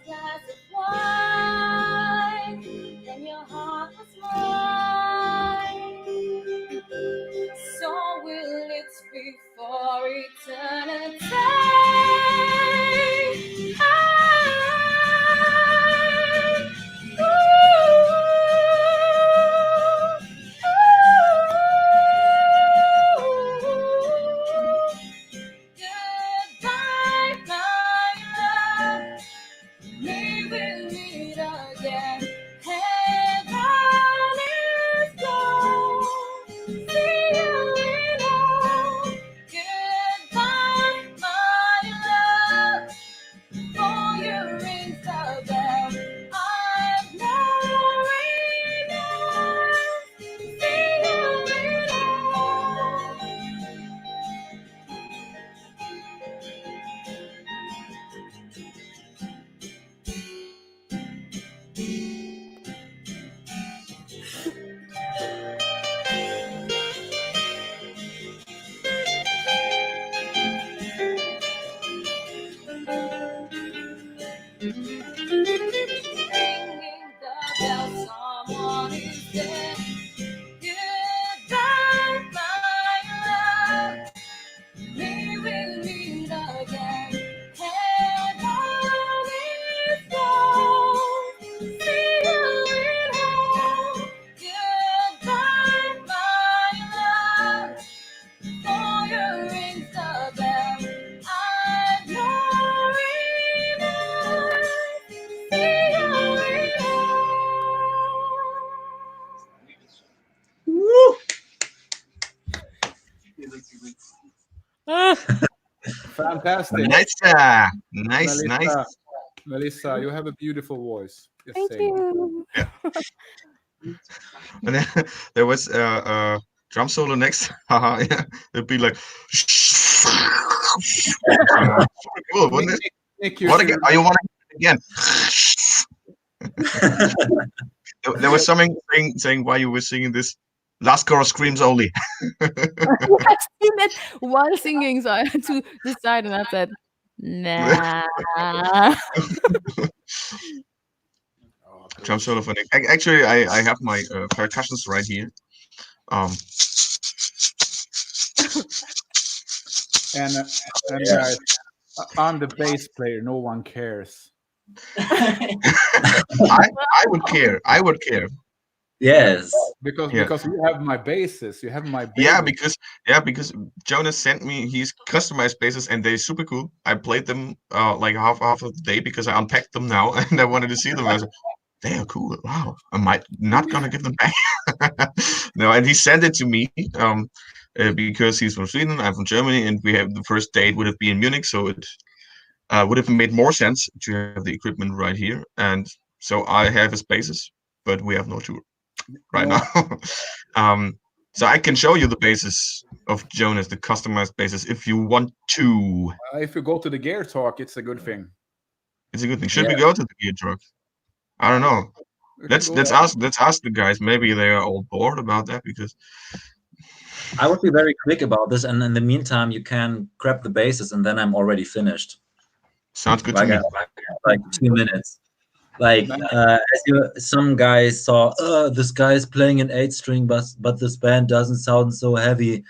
glass of wine, then your heart was mine. So will it be for eternity? Goodbye, my love. We will meet again. Heaven is gone. See you later. Goodbye, my love. For you rings the bell. I've no remorse. See you later. Ringing the bell, someone is dead. Goodbye, my love. We will meet again. Heaven is gone. See you later. Goodbye, my love. For you rings the bell. I've no remorse. See you later. Fantastic. Nice. Melissa, you have a beautiful voice. Just Thank saying. you. And then there was a drum solo next. Haha, yeah. It'd be like cool, wouldn't it? Nick, you What should- again? Are you want it again? There was something saying why you were singing this. Last chorus screams only. I've seen that while singing, so I had to decide, and I said, nah. Drum solo for Nick. Actually, I have my percussions right here. And guys, I'm the bass player. No one cares. I would care. I would care. Yes. Because Yeah. because you have my basses. You have my Yeah, bass. because Jonas sent me his customized basses and they're super cool. I played them like half of the day because I unpacked them now and I wanted to see them. I was like, they are cool. Wow, I might not gonna give them back. No, and he sent it to me because he's from Sweden, I'm from Germany, and we have the first date would have been in Munich, so it would have made more sense to have the equipment right here. And so I have his basses, but we have no tour right No. now. So I can show you the basis of Jonas, the customized basis, if you want to. If you go to the gear talk, it's a good thing. It's a good thing. Should we go to the gear truck? I don't know. We can Let's go- ask the guys. Maybe they are all bored about that because I would be very quick about this, and in the meantime, you can grab the bases, and then I'm already finished. sounds good to Like, me. like 2 minutes. Like as some guys saw, this guy is playing an 8-string, but this band doesn't sound so heavy.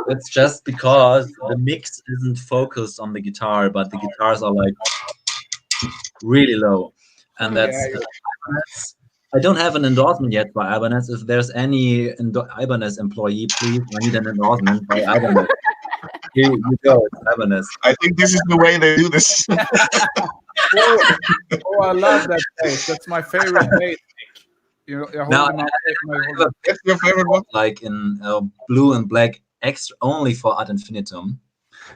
It's just because the mix isn't focused on the guitar, but the guitars are like really low, and that's. I don't have an endorsement yet by Ibanez. If there's any Ibanez employee, please, I need an endorsement by Ibanez. Here you go, it's Ibanez. I think this is the way they do this. Oh, I love that bass. That's my favorite bass. You're Now, holding That's your favorite one? like in blue and black, extra only for Ad Infinitum.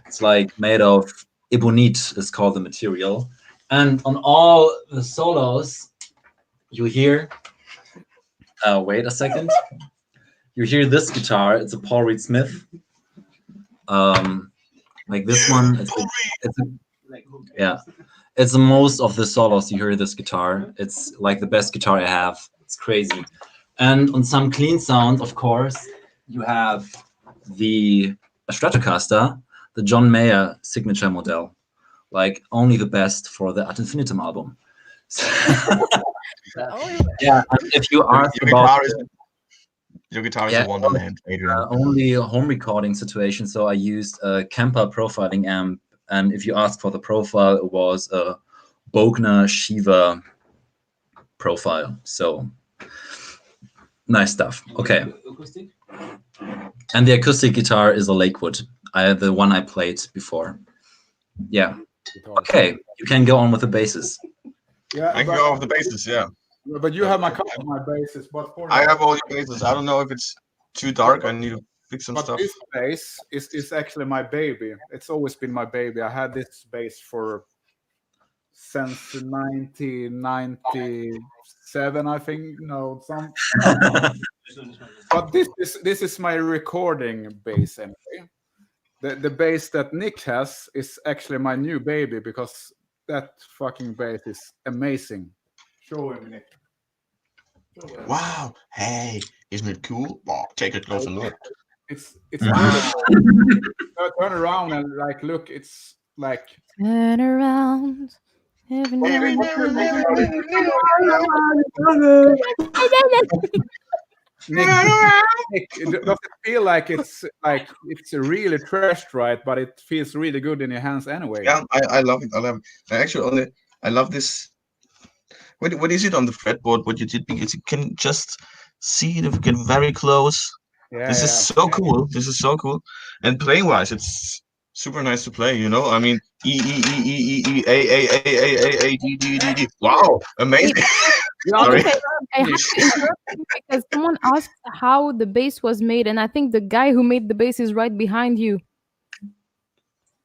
It's like made of ebonite, is called the material. And on all the solos, you hear. Wait a second. You hear this guitar. It's a Paul Reed Smith. Like this one. It's the most of the solos you hear this guitar. It's like the best guitar I have. It's crazy. And on some clean sound, of course, you have the Stratocaster, the John Mayer signature model, like only the best for the Ad Infinitum album. Oh, Yeah, and if you ask about your guitar is a wonderland, Adrian. only a home recording situation, so I used a Kemper profiling amp, and if you ask for the profile, it was a Bogner Shiva profile. So nice stuff. Okay. And the acoustic guitar is a Lakewood. The one I played before. Yeah. Okay, you can go on with the basses. Yeah, I can go off the basses, yeah. But you have my bases. But for I have all your basses. I don't know if it's too dark. I need to fix some stuff. This bass is actually my baby. It's always been my baby. I had this bass since 1997, I think. No, but this is my recording bass anyway. The bass that Nick has is actually my new baby because that fucking bass is amazing. Show him, Nick. Wow! Hey, isn't it cool? Oh, take a closer look. It's really cool. Turn around and look. It's like turn around. Nick, does it feel like it's really trashed, right? But it feels really good in your hands anyway. Yeah, I love it. I love it. I love this. What is it on the fretboard? What you did, because you can just see it if you get very close. Yeah, this is so cool. This is so cool. And playing wise, it's super nice to play. You know, I mean, E E E E E A A A A A A D D D D. Wow, amazing. Sorry. I have to interrupt you because someone asked how the bass was made, and I think the guy who made the bass is right behind you.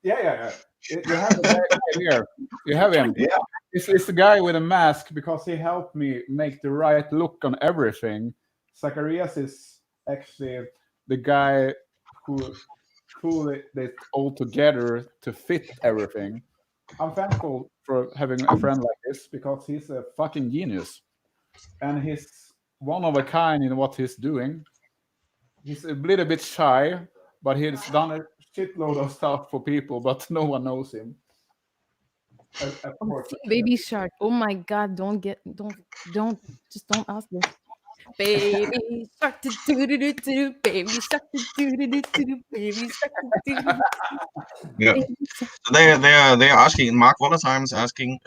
Yeah. You have the guy here. You have him. Yeah. It's the guy with a mask because he helped me make the right look on everything. Zacharias is actually the guy who pulled it all together to fit everything. I'm thankful for having a friend like this because he's a fucking genius. And he's one of a kind in what he's doing. He's a little bit shy, but he's done a shitload of stuff for people, but no one knows him. Baby shark. Oh my god, don't ask this. Baby shark, do baby shark, do baby shark, do. Yeah. So they are asking. Mark Wallersheim is asking.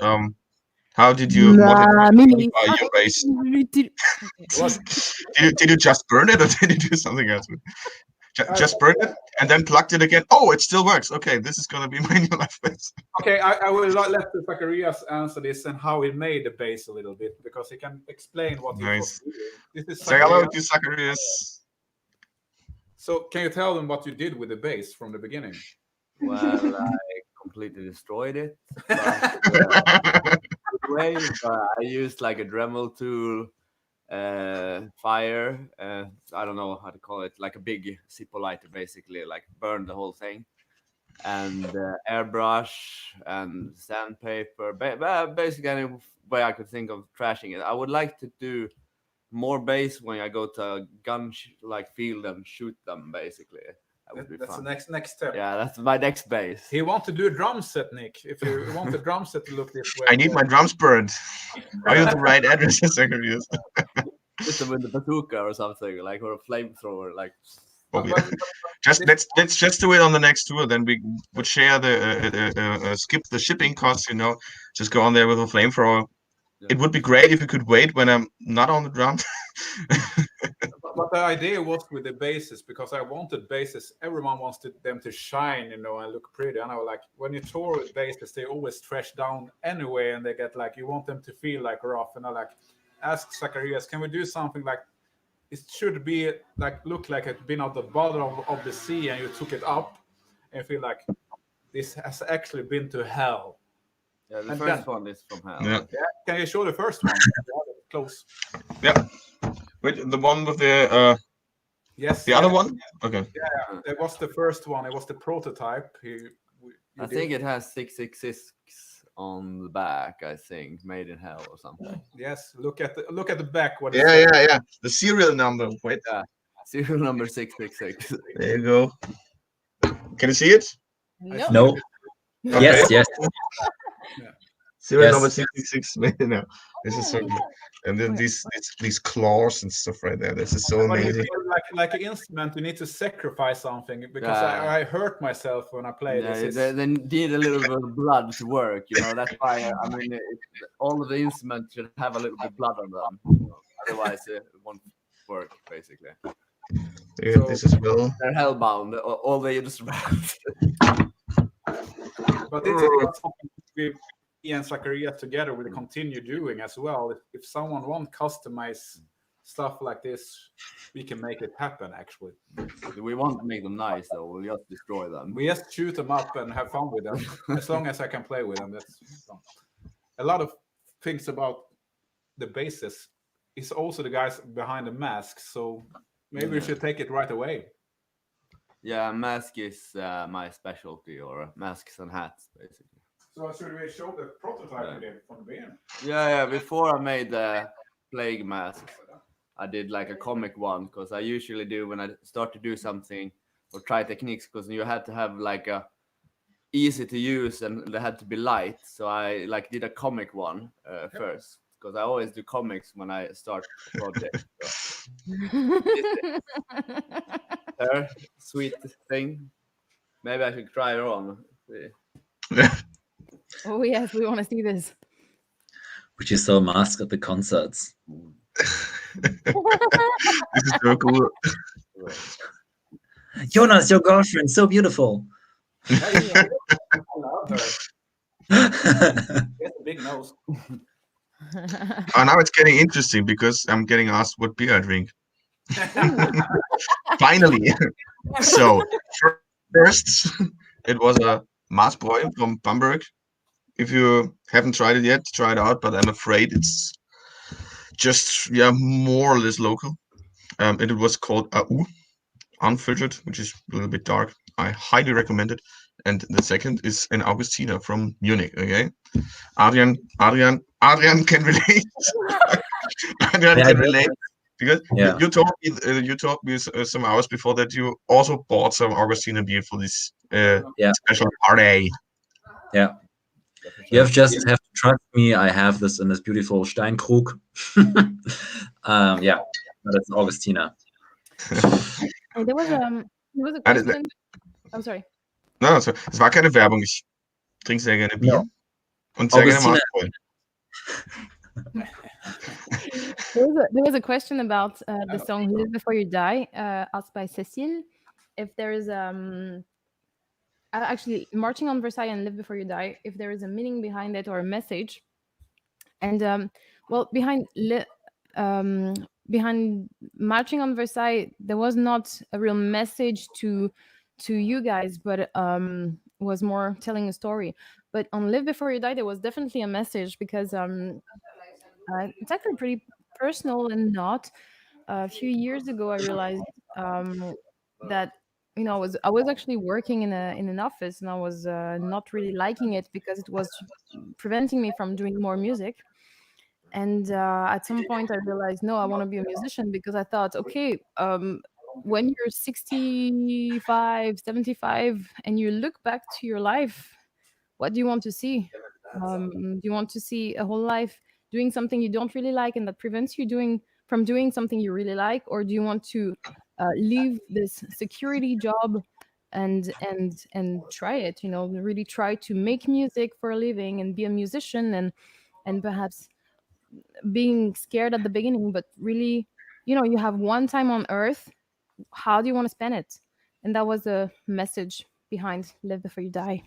How did you modify your bass? Did you just burn it, or did you do something else? Just burn it and then plugged it again. Oh, it still works. Okay, this is gonna be my new life bass. Okay, I will let Zacharias answer this and how he made the bass a little bit because he can explain what he was doing. This is Say hello to Zacharias. So, can you tell them what you did with the bass from the beginning? Well, I completely destroyed it. I used like a Dremel tool. Fire, I don't know how to call it, like a big Zippo lighter, basically, like burn the whole thing, and airbrush and sandpaper, basically any way I could think of trashing it. I would like to do more bass when I go to a gun field and shoot them, basically. That's fun. The next step. Yeah, that's my next bass. He wants to do a drum set, Nick. If you want the drum set to look this way, I need my drums burned. Are you the right address, Zacharias? With the bazooka or something, or a flamethrower, like. Let's just do it on the next tour. Then we would share the skip the shipping costs. You know, just go on there with a flamethrower. Yeah. It would be great if you could wait when I'm not on the drums. But the idea was with the basses, because I wanted basses. Everyone wants them to shine, and look pretty. And I was like, when you tour with basses, they always trash down anyway, and they get you want them to feel rough. And I asked Zacharias, can we do something it should be look like it's been at the bottom of the sea, and you took it up, and feel like this has actually been to hell. Yeah, the first one is from hell. Yeah. Can you show the first one? Close. Yeah. Wait, the one with the yes. The other one? Okay. Yeah, it was the first one. It was the prototype. I think it has 666 on the back. I think made in hell or something. Yes. Look at the back. What? Yeah. The serial number. Wait. Yeah. Serial number 666. There you go. Can you see it? No. No. Yes, yes. Serial Yes. number 66. No, this is so good. And then these claws and stuff right there. This is so But you amazing. feel like an instrument, you need to sacrifice something because Yeah. I hurt myself when I play Yeah, this. they need a little bit of blood to work, you know. That's why I mean, all of the instruments should have a little bit blood on them. You know? Otherwise, it won't work. Basically, Yeah, this as well. they're hellbound. All the instruments. But this is not something we and Zacharias together will continue doing as well. If someone wants customize stuff like this, we can make it happen. Actually, We won't make them nice though. We'll just destroy them. we just shoot them up and have fun with them. As long as I can play with them, that's fun. A lot of things about the bases is also the guys behind the masks. So maybe we should take it right away. Yeah, mask is my specialty, or masks and hats, basically. So should we show the prototype we did from the beginning? Yeah. Before I made the plague masks, I did like a comic one, because I usually do when I start to do something or try techniques, because you had to have like a easy to use and they had to be light. So I like did a comic one first, because I always do comics when I start a project. Her sweet thing. Maybe I should try it on. Oh yes, we want to see this. Would you sell masks at the concerts? This is so cool. Jonas, your girlfriend, so beautiful. I love her. She has a big nose. Oh, now it's getting interesting because I'm getting asked what beer I drink. Finally. So first, it was a Maßbräu from Bamberg. If you haven't tried it yet, try it out. But I'm afraid it's just more or less local. It was called AU, unfiltered, which is a little bit dark. I highly recommend it. And the second is an Augustiner from Munich. Okay, Adrian can relate. Adrian can relate because you told me some hours before that you also bought some Augustiner beer for this special party. Yeah. You have to trust me. I have this in this beautiful Steinkrug. That's Augustiner. There was a question. I'm sorry. No, es war keine Werbung. Ich trinke sehr gerne Bier und sehr gerne Maßbräu. There was a question about the song "Live Before You Die," asked by Cecile. If there is actually marching on Versailles and "Live Before You Die," if there is a meaning behind it or a message. And behind marching on Versailles, there was not a real message to you guys, but was more telling a story. But on "Live Before You Die," there was definitely a message, because it's actually pretty personal and not. A few years ago, I realized that I was actually working in an office, and I was not really liking it because it was preventing me from doing more music. And at some point, I realized, no, I want to be a musician, because I thought, okay, when you're 65, 75, and you look back to your life, what do you want to see? Do you want to see a whole life doing something you don't really like and that prevents you from doing something you really like? Or do you want to leave this security job and try it, really try to make music for a living and be a musician, and perhaps being scared at the beginning, but really, you have one time on earth. How do you want to spend it? And that was the message behind "Live Before You Die."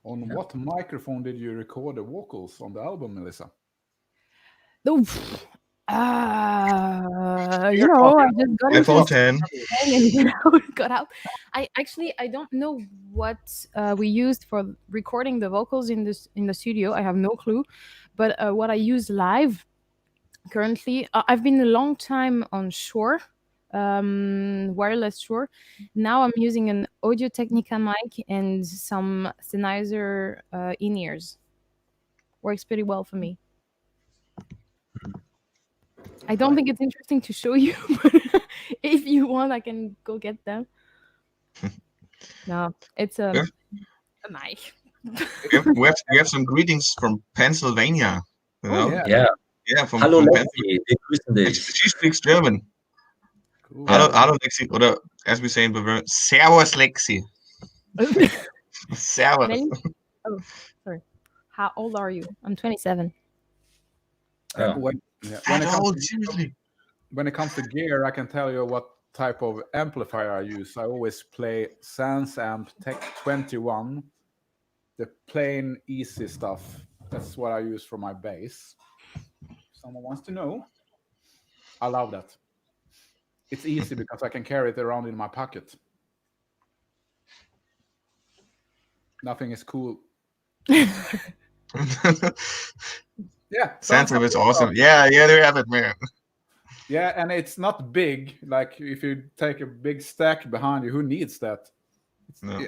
On what microphone did you record the vocals on the album, Melissa? I just got iPhone 10 and got out. I don't know what we used for recording the vocals in the studio. I have no clue, but what I use live currently, I've been a long time on Shure, wireless Shure. Now I'm using an Audio Technica mic and some Sennheiser in-ears. Works pretty well for me. I don't think it's interesting to show you, but if you want, I can go get them. No, it's Yeah. a mic. We have some greetings from Pennsylvania. You know? yeah. Yeah. Yeah, from Hallo Pennsylvania. Lexi, wir grüßen dich. She speaks German. Cool. Hallo Lexi, oder as we say in Bavaria, Servus Lexi. Servus. Oh, sorry. How old are you? I'm 27. Oh. When it comes to gear, I can tell you what type of amplifier I use. I always play Sans Amp Tech 21, the plain easy stuff. That's what I use for my bass. Someone wants to know. I love that. It's easy because I can carry it around in my pocket. Nothing is cool. Yeah, Santa is awesome. Yeah, there you have it, man. Yeah, and it's not big. Like if you take a big stack behind you, who needs that? No.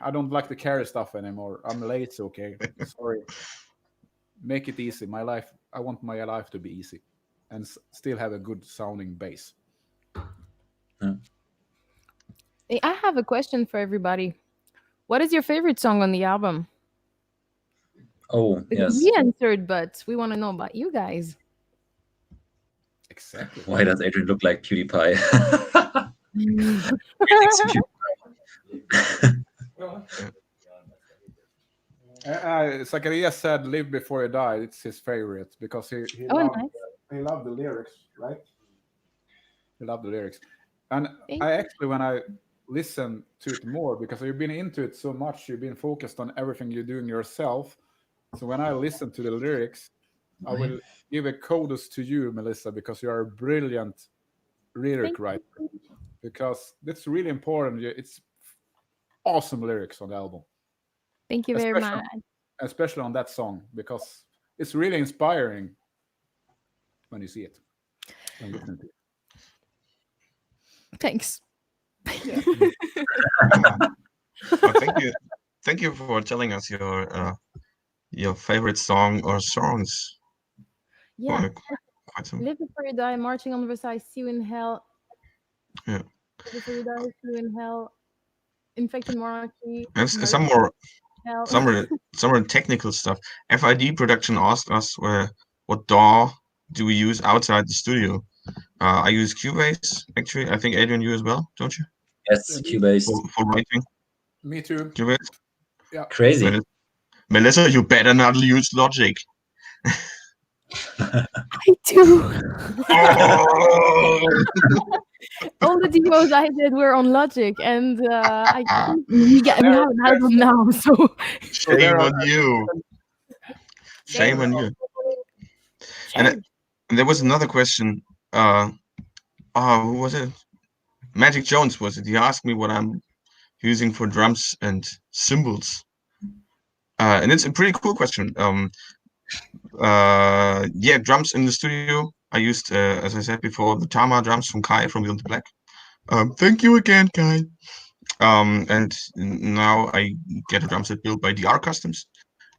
I don't like to carry stuff anymore. I'm late. Okay, sorry. Make it easy. My life. I want my life to be easy, and still have a good sounding bass. Hey, I have a question for everybody. What is your favorite song on the album? Oh, Because yes. we answered, but we want to know about you guys. Exactly. Why does Adrian look like PewDiePie? Zacharias said "Live Before You Die." It's his favorite because he loved the lyrics, right? He loved the lyrics, and I actually, when I listen to it more, because you've been into it so much, you've been focused on everything you're doing yourself. So when I listen to the lyrics, I will give a kudos to you, Melissa, because you are a brilliant lyric writer. Because that's really important. It's awesome lyrics on the album. Thank you very much. Especially on that song, because it's really inspiring when you see it. And listen to it. Thanks. Yeah. Well, thank you for telling us your favorite song or songs. Yeah. Quite some. Live Before You Die, Marching on Versailles, See You in Hell. Yeah. Live Before You Die, See You in Hell. Infected Monarchy. And some more technical stuff. FID Production asked us what DAW do we use outside the studio. I use Cubase, actually. I think, Adrian, you as well, don't you? Yes, Cubase. For writing. Me too. Cubase. Yeah. Crazy. Melissa, you better not use Logic. I do. Oh! All the demos I did were on Logic, and we have an album now, so Shame on you. Shame on you. And there was another question. Who was it? Magic Jones was it? He asked me what I'm using for drums and cymbals. And it's a pretty cool question. Yeah, drums in the studio. I used, as I said before, the Tama drums from Kai from Beyond the Black. Thank you again, Kai. And now I get a drum set built by DR Customs.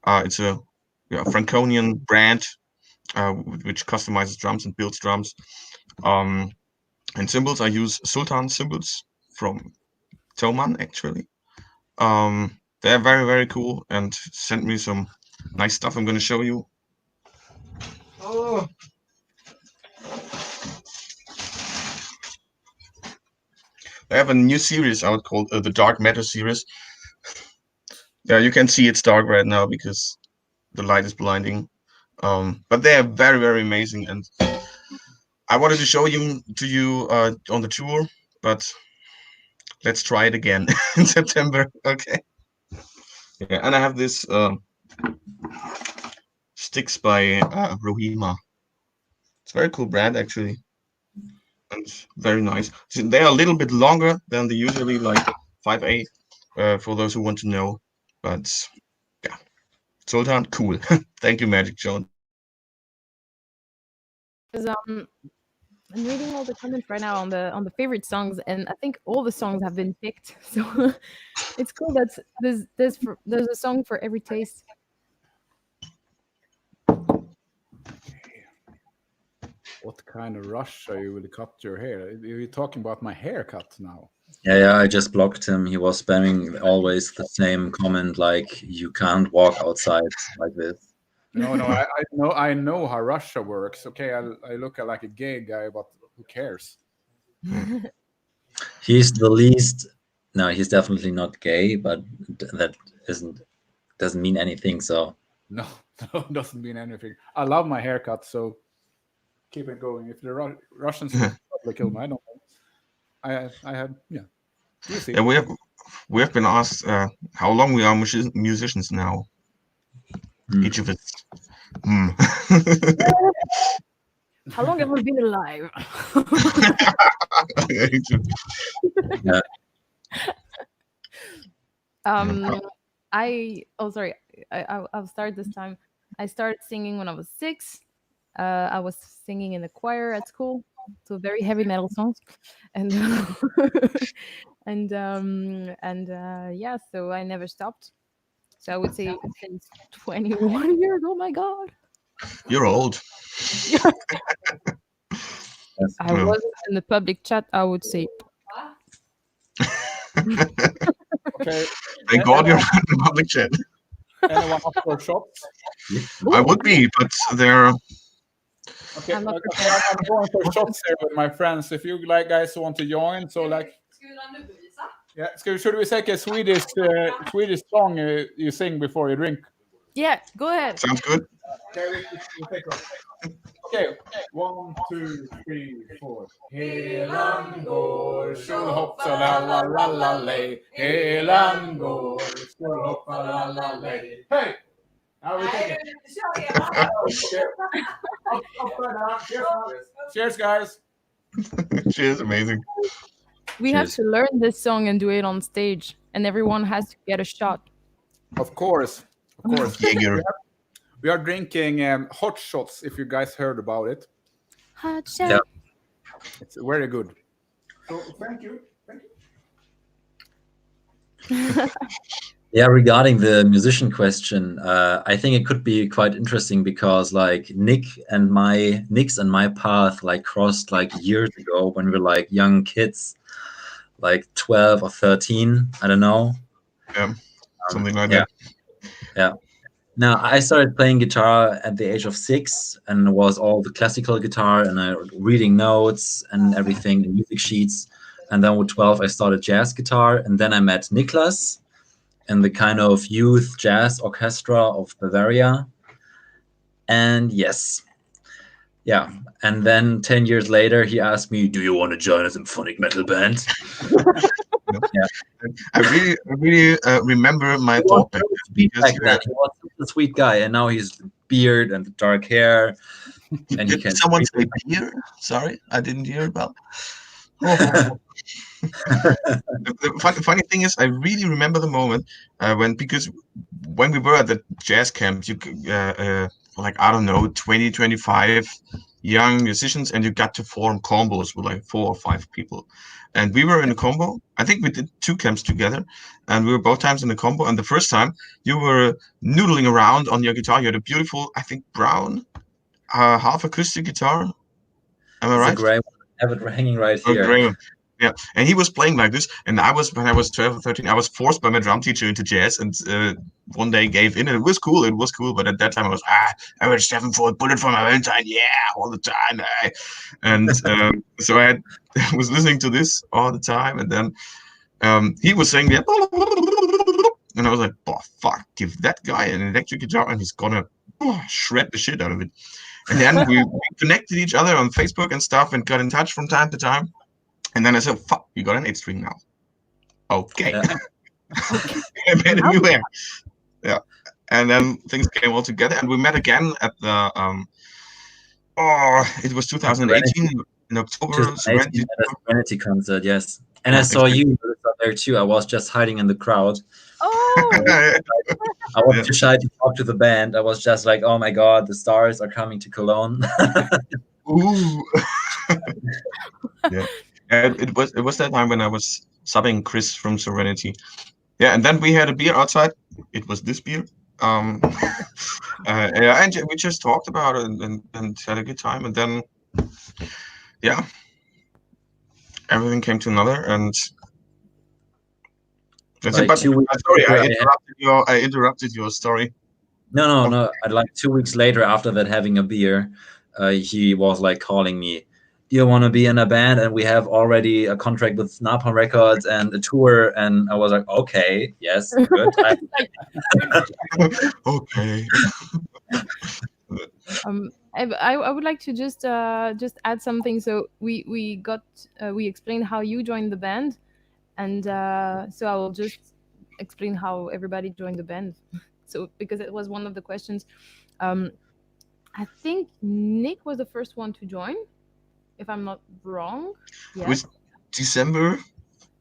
It's a Franconian brand which customizes drums and builds drums. And cymbals, I use Sultan cymbals from Thomann, actually. They're very, very cool and sent me some nice stuff I'm going to show you. Oh. I have a new series out called the Dark Matter series. Yeah, you can see it's dark right now because the light is blinding. But they are very, very amazing, and I wanted to show you on the tour, but let's try it again in September. Okay. Yeah, and I have this sticks by Rohima. It's a very cool brand, actually, and very nice. So they are a little bit longer than they usually, like 5/8, for those who want to know. But yeah, Sultan, cool. Thank you, Magic Jones. I'm reading all the comments right now on the favorite songs, and I think all the songs have been picked. So it's cool that there's a song for every taste. What kind of rush are you to cut your hair? Are you talking about my haircut now? Yeah, I just blocked him. He was spamming always the same comment, like you can't walk outside like this. No, I know how Russia works. Okay, I look like a gay guy, but who cares? He's the least. No, he's definitely not gay, but that doesn't mean anything. So No, doesn't mean anything. I love my haircut, so keep it going. If the Russians will probably kill me, I don't know. I have, yeah. You see. Yeah, we have been asked how long we are musicians now. Each of us. How long have we been alive? yeah. I'll start this time. I started singing when I was 6. I was singing in the choir at school, so very heavy metal songs, and yeah, so I never stopped. So I would say since 21 years. Oh my god, You're old. I wasn't in the public chat. I would say. Okay. Thank God you're in the public chat. Anyone up for shots? I would be, but they're. Okay, I'm going for shots here with my friends. If you guys want to join, so like. Yeah, should we take a Swedish song you sing before you drink? Yeah, go ahead. Sounds good. Okay, we take one. Okay, 1, 2, 3, 4. Helan går, tjohoppsa la la la la lej. Helan går, tjohoppsa la la lej. Hey! Now we take it. Cheers, guys. Cheers, amazing. We have to learn this song and do it on stage, and everyone has to get a shot. Of course. Jaeger. We are drinking hot shots, if you guys heard about it. Hot shot. Yeah. It's very good. So, thank you. Yeah, regarding the musician question, I think it could be quite interesting because like Nick's and my path like crossed like years ago when we were like young kids, like 12 or 13, I don't know. Yeah, something like that. Yeah. Now I started playing guitar at the age of 6, and it was all the classical guitar, and I reading notes and everything, and music sheets. And then with 12, I started jazz guitar, and then I met Niklas in the kind of youth jazz orchestra of Bavaria. And yes, yeah. And then 10 years later, he asked me, "Do you want to join a symphonic metal band?" Yeah. I really remember my thought back then. He was a sweet guy, and now he's beard and dark hair. And Did someone say beard? Sorry, I didn't hear about. The funny thing is, I really remember the moment because when we were at the jazz camp, you like, I don't know, 20, 25 young musicians, and you got to form combos with like 4 or 5 people. And we were in a combo. I think we did 2 camps together, and we were both times in the combo. And the first time you were noodling around on your guitar. You had a beautiful, I think, brown half acoustic guitar. Am I right? It's a gray one. I have it hanging right here. Gray one. Yeah, and he was playing like this, and when I was 12 or 13, I was forced by my drum teacher into jazz, and one day gave in, and it was cool, but at that time I was, I was 7/4 bullet for my Valentine, yeah, all the time, and so I was listening to this all the time, and then he was saying that, and I was like, oh, fuck, give that guy an electric guitar, and he's gonna shred the shit out of it. And then we connected each other on Facebook and stuff, and got in touch from time to time. And then I said, fuck, you got an 8-string now. Okay. I met a new hair. Yeah. And then things came all together, and we met again at the it was 2018 in October. Serenity concert, yes. And I saw you there too. I was just hiding in the crowd. Oh, I was too shy to talk to the band. I was just like, oh my god, the stars are coming to Cologne. Ooh. Yeah. And it was that time when I was subbing Chris from Serenity. Yeah, and then we had a beer outside. It was this beer. And we just talked about it and had a good time. And then, yeah, everything came to another. And Like 2 weeks sorry, later, I interrupted your story. No. Like 2 weeks later, after that, having a beer, he was like calling me, "Do you want to be in a band?" And we have already a contract with Napalm Records and a tour. And I was like, "Okay, yes, good." Okay. I would like to just add something. So we explained how you joined the band, and so I will just explain how everybody joined the band. So because it was one of the questions, I think Nick was the first one to join, if I'm not wrong. Yeah. With December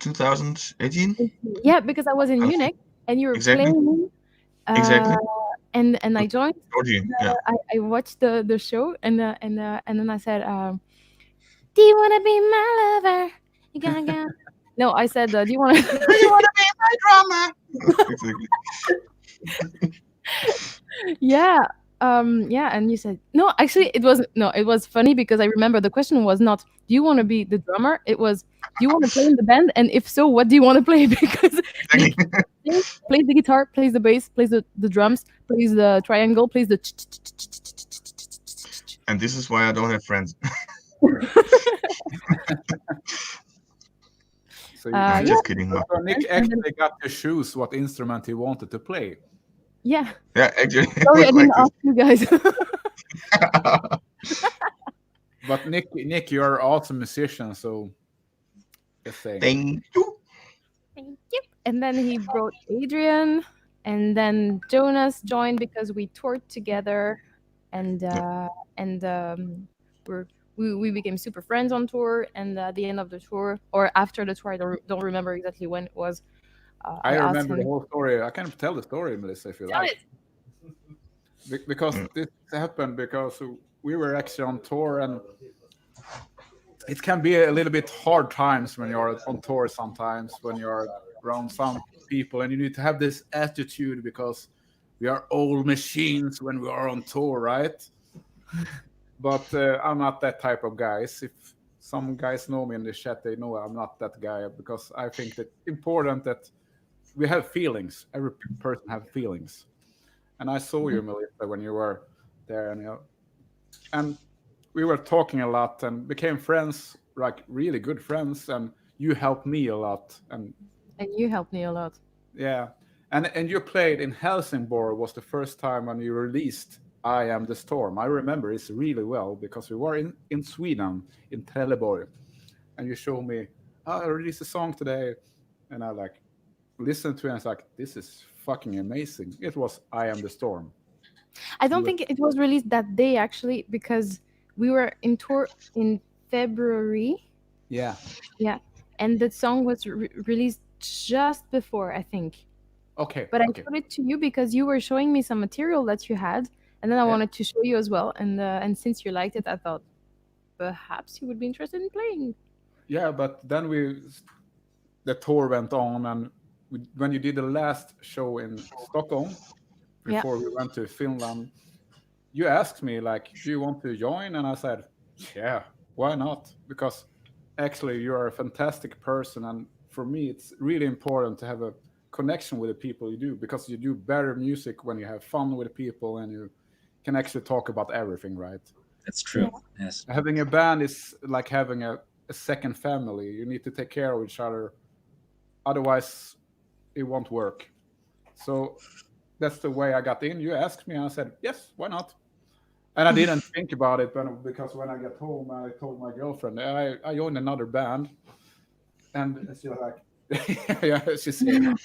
2018. Yeah, because I was in Munich and you were Exactly. playing. Exactly. And I joined. Yeah. I watched the show and then I said, "Do you want to be my lover? You gonna No, I said, "Do you want to?" Do you want to be my drummer? Exactly. Yeah. Yeah, and you said no. Actually, it was funny because I remember the question was not, "Do you want to be the drummer?" It was, "Do you want to play in the band? And if so, what do you want to play?" Because Exactly. Nick plays the guitar, plays the bass, plays the drums, plays the triangle, plays the. And this is why I don't have friends. So I'm just kidding. so Nick actually got to choose what instrument he wanted to play. Yeah. Yeah, actually. Sorry, I didn't ask you guys. But Nick, you're an awesome musician, so just saying. Thank you. Thank you. And then he brought Adrian, and then Jonas joined because we toured together, and we became super friends on tour. And at the end of the tour, or after the tour, I don't remember exactly when it was. I asked remember him, the whole story. I can tell the story, Melissa, if you Tell like. Because this happened because we were actually on tour, and it can be a little bit hard times when you're on tour sometimes, when you're around some people, and you need to have this attitude because we are old machines when we are on tour, right? But I'm not that type of guys. If some guys know me in the chat, they know I'm not that guy, because I think that important that we have feelings. Every person have feelings. And I saw you, Melissa, when you were there, and we were talking a lot and became friends, like really good friends. And you helped me a lot, and you helped me a lot. Yeah, and you played in Helsingborg. Was the first time when you released "I Am the Storm." I remember it really well because we were in Sweden, in Trelleborg, and you showed me, "Oh, I released a song today," and I like listened to it and it's like, this is fucking amazing. It was "I Am the Storm." I don't think it was released that day actually, because we were in tour in February. Yeah. Yeah, and the song was released just before, I think. Okay. But I showed it to you because you were showing me some material that you had, and then I wanted to show you as well. And since you liked it, I thought perhaps you would be interested in playing. Yeah, but then the tour went on, and when you did the last show in Stockholm before we went to Finland, you asked me like, "Do you want to join?" And I said, "Yeah, why not?" Because actually you are a fantastic person, and for me it's really important to have a connection with the people you do, because you do better music when you have fun with people and you can actually talk about everything, right? That's true. Yes. Having a band is like having a second family. You need to take care of each other, otherwise it won't work. So that's the way I got in. You asked me and I said, yes, why not? And I didn't think about it, because when I got home, I told my girlfriend I joined another band, and she was like, yeah, she said, and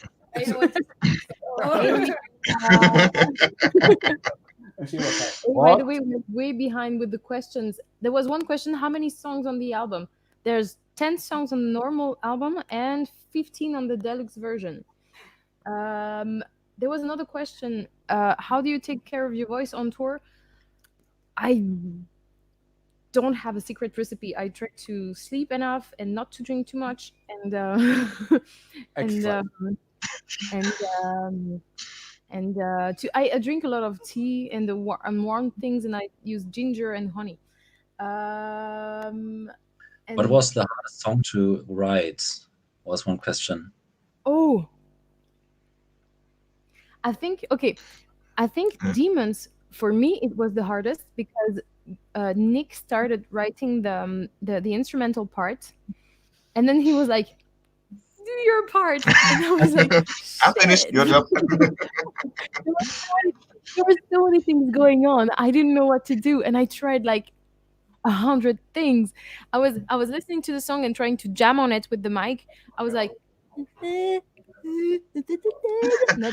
she was like, by the way, we're way behind with the questions. There was one question: how many songs on the album? There's 10 songs on the normal album and 15 on the deluxe version. There was another question: how do you take care of your voice on tour? I don't have a secret recipe. I try to sleep enough and not to drink too much, and I drink a lot of tea and the warm things, and I use ginger and honey. What was the hardest song to write? Was one question. Oh, I think Demons, for me, it was the hardest because Nick started writing the instrumental part, and then he was like, "Do your part," and I was like, I finished your job. There were so many things going on. I didn't know what to do, and I tried like 100 things. I was listening to the song and trying to jam on it with the mic. I was like, that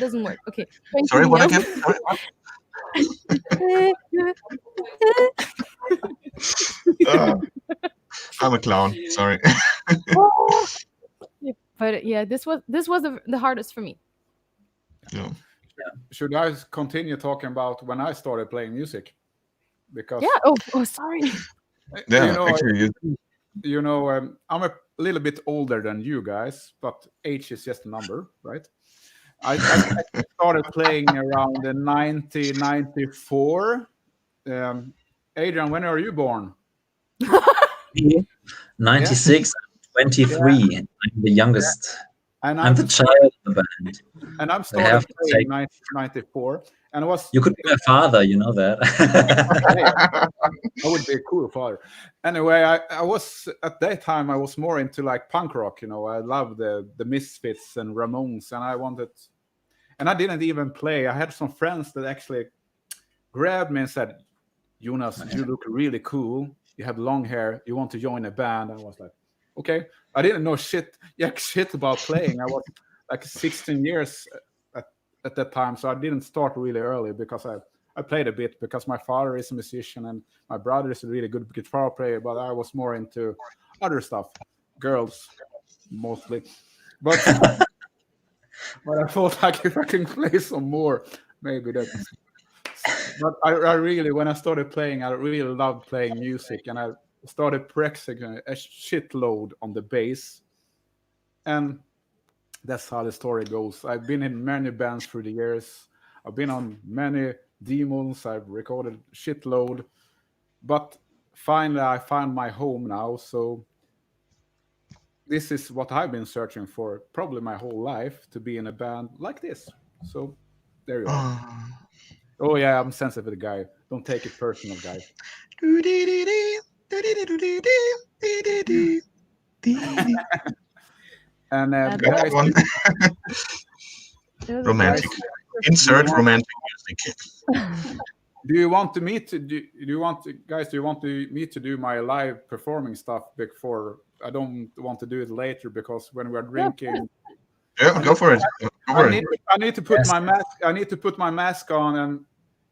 doesn't work. Okay. Sorry, what again? I'm a clown. Sorry. But yeah, this was the hardest for me. Yeah. Should I continue talking about when I started playing music? Because Oh, sorry. Yeah, actually, I'm a little bit older than you guys, but age is just a number, right? I started playing around in 1994. Adrian, when are you born? 96, 23. I'm the youngest. And I'm the child of the band. And I'm started playing in 1994. And you could be my father, you know that. I would be a cool father. Anyway, I was at that time I was more into like punk rock. I loved the Misfits and Ramones, and I didn't even play. I had some friends that actually grabbed me and said, "Jonas, you look really cool. You have long hair. You want to join a band?" I was like, "Okay." I didn't know shit about playing. I was like 16 years at that time, so I didn't start really early because I played a bit because my father is a musician and my brother is a really good guitar player, but I was more into other stuff, girls mostly. But but I thought like if I can play some more, maybe that. But I really, when I started playing, I really loved playing music, and I started practicing a shitload on the bass, and that's how the story goes. I've been in many bands through the years. I've been on many demos. I've recorded shitload, but finally I found my home now. So this is what I've been searching for probably my whole life, to be in a band like this. So there you are. Oh yeah, I'm a sensitive guy. Don't take it personal, guys. And guys, romantic. Insert romantic music. Do you want me to do you want me to do my live performing stuff before? I don't want to do it later because when we're drinking. Yeah, go for it. I need to put my mask. I need to put my mask on, and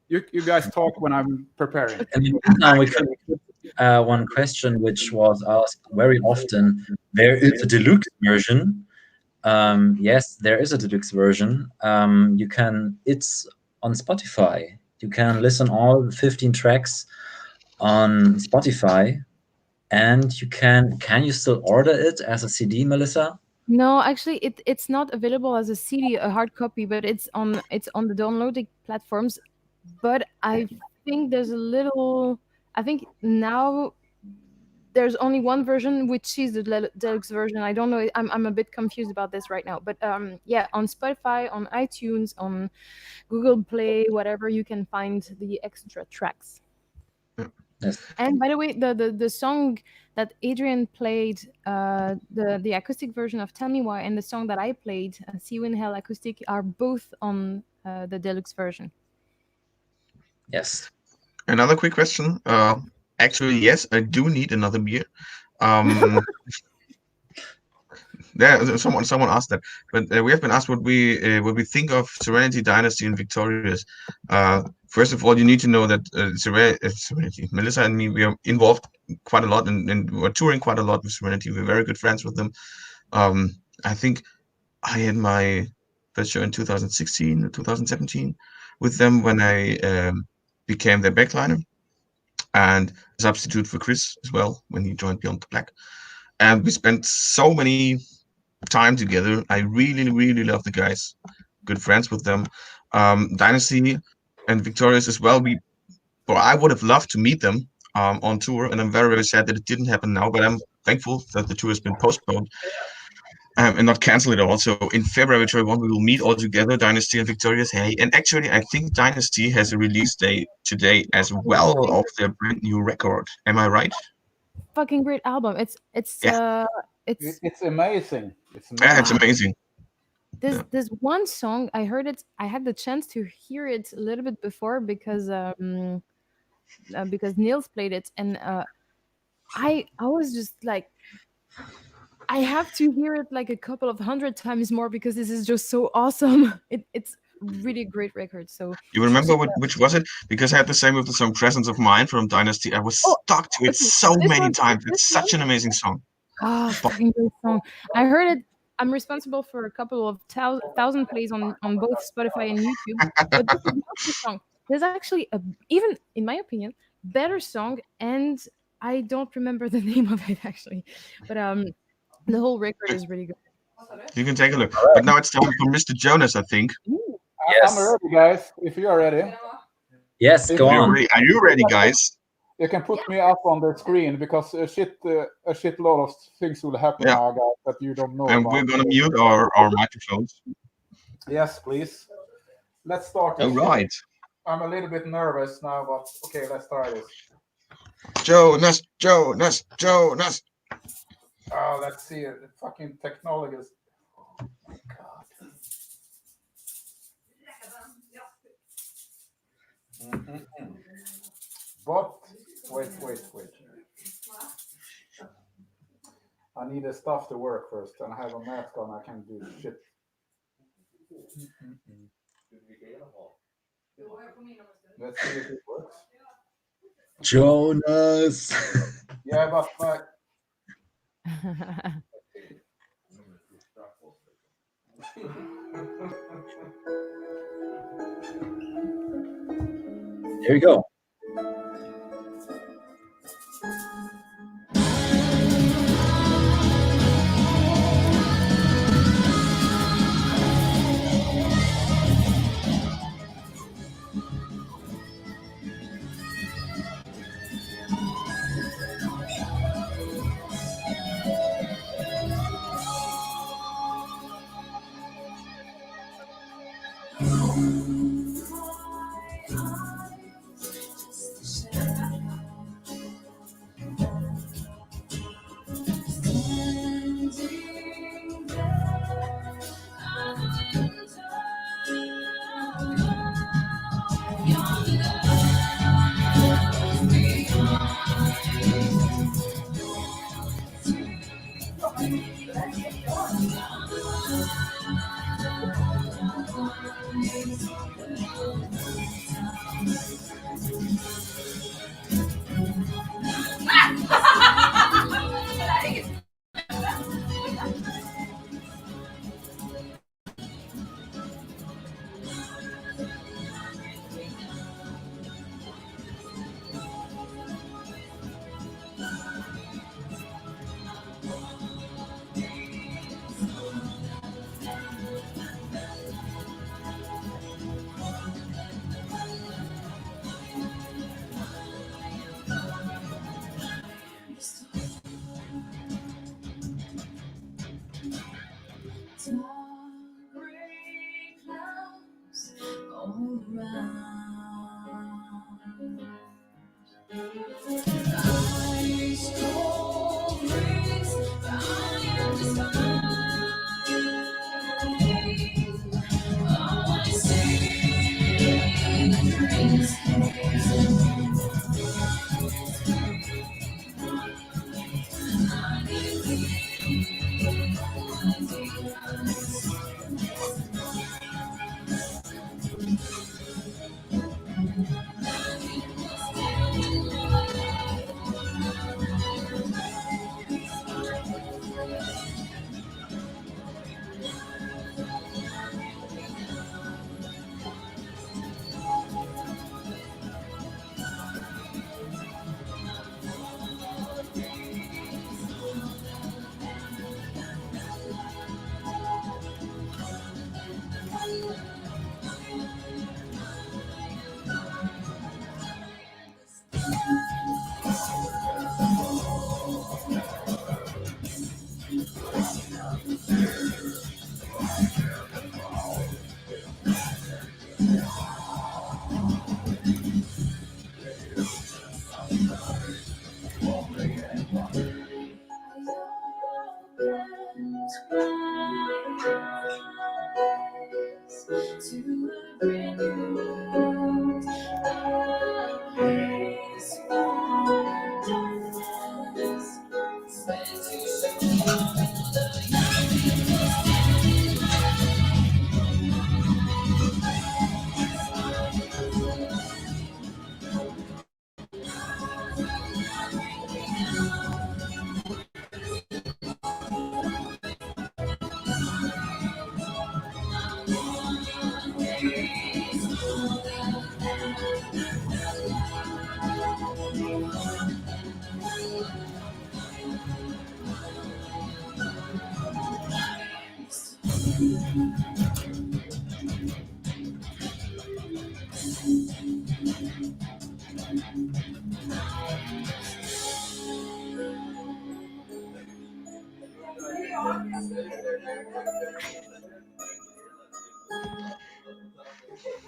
you guys talk when I'm preparing. Now we could one question which was asked very often: there is a deluxe version. Yes, there is a deluxe version. It's on Spotify. You can listen all 15 tracks on Spotify, and can you still order it as a CD, Melissa? No, actually, it's not available as a CD, a hard copy, but it's on the downloading platforms. But I think I think now there's only one version, which is the deluxe version. I don't know. I'm a bit confused about this right now. But yeah, on Spotify, on iTunes, on Google Play, whatever, you can find the extra tracks. Yes. And by the way, the song that Adrian played, the acoustic version of "Tell Me Why" and the song that I played, "See You in Hell" acoustic, are both on the deluxe version. Yes. Another quick question. Actually, yes, I do need another beer. Yeah, someone asked that, but we have been asked what we think of Serenity, Dynasty, and Victorious. First of all, you need to know that Serenity, Melissa and me, we are involved quite a lot, and we're touring quite a lot with Serenity. We're very good friends with them. I think I had my first show in 2016 or 2017 with them when I became their backliner and substitute for Chris as well when he joined Beyond the Black. And we spent so many time together. I really, really love the guys. Good friends with them. Dynasty and Victorious as well. I would have loved to meet them on tour, and I'm very, very sad that it didn't happen now. But I'm thankful that the tour has been postponed. and not cancel it also. In February 21, we will meet all together, Dynasty and Victorious Hay. And actually, I think Dynasty has a release day today as well of their brand new record. Am I right? Fucking great album. It's amazing. It's amazing. There's one song I heard it. I had the chance to hear it a little bit before because Niels played it, and I was just like, I have to hear it like a couple of 100 times more because this is just so awesome. It's really a great record. So you remember which was it? Because I had the same with the song "Presence of Mind" from Dynasty. I was stuck to it so many times. It's such an amazing song. Oh, fucking great song! I heard it. I'm responsible for a couple of thousand plays on both Spotify and YouTube. But this is not the song. There's actually even in my opinion, better song, and I don't remember the name of it actually. But the whole record is really good. You can take a look. But now it's time for Mr. Jonas, I think. Yes. I'm ready, guys. If you are ready. Yes, go on. Are you ready, guys? You can put me up on the screen because a shitload of things will happen now, guys, that you don't know. And we're gonna mute our microphones. Yes, please. Let's start. All right. I'm a little bit nervous now, but okay, let's try this. Jonas. Oh, let's see it. The fucking technology is. Oh my God. But wait. I need the stuff to work first, and I have a mask on. I can't do shit. Let's see if it works. Jonas. Yeah, but There you go.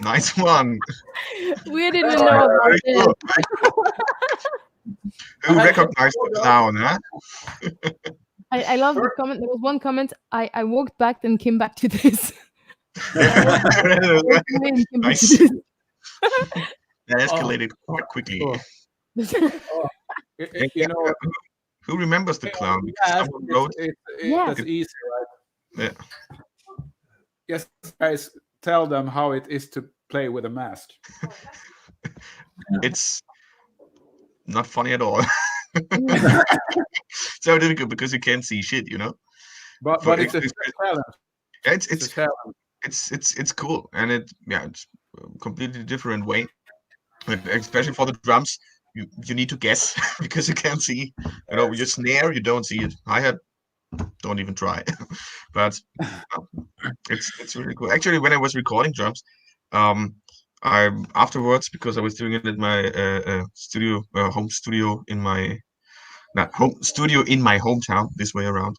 Nice one. We didn't know about Very this. cool. Who recognized the clown, huh? I love the comment. There was one comment. I walked back and came back to this. Nice. That escalated quite quickly. You know, who remembers the clown? Because yeah, someone wrote. that's easy, right? Yeah. Yes, guys, tell them how it is to play with a mask. It's not funny at all. So difficult because you can't see shit, you know. But it's a challenge. It's cool, and it's a completely different way. But especially for the drums, you need to guess because you can't see. You know, your snare, you don't see it. Hi-hat, don't even try. But it's really cool. Actually, when I was recording drums, I afterwards, because I was doing it at my home studio in my hometown, this way around.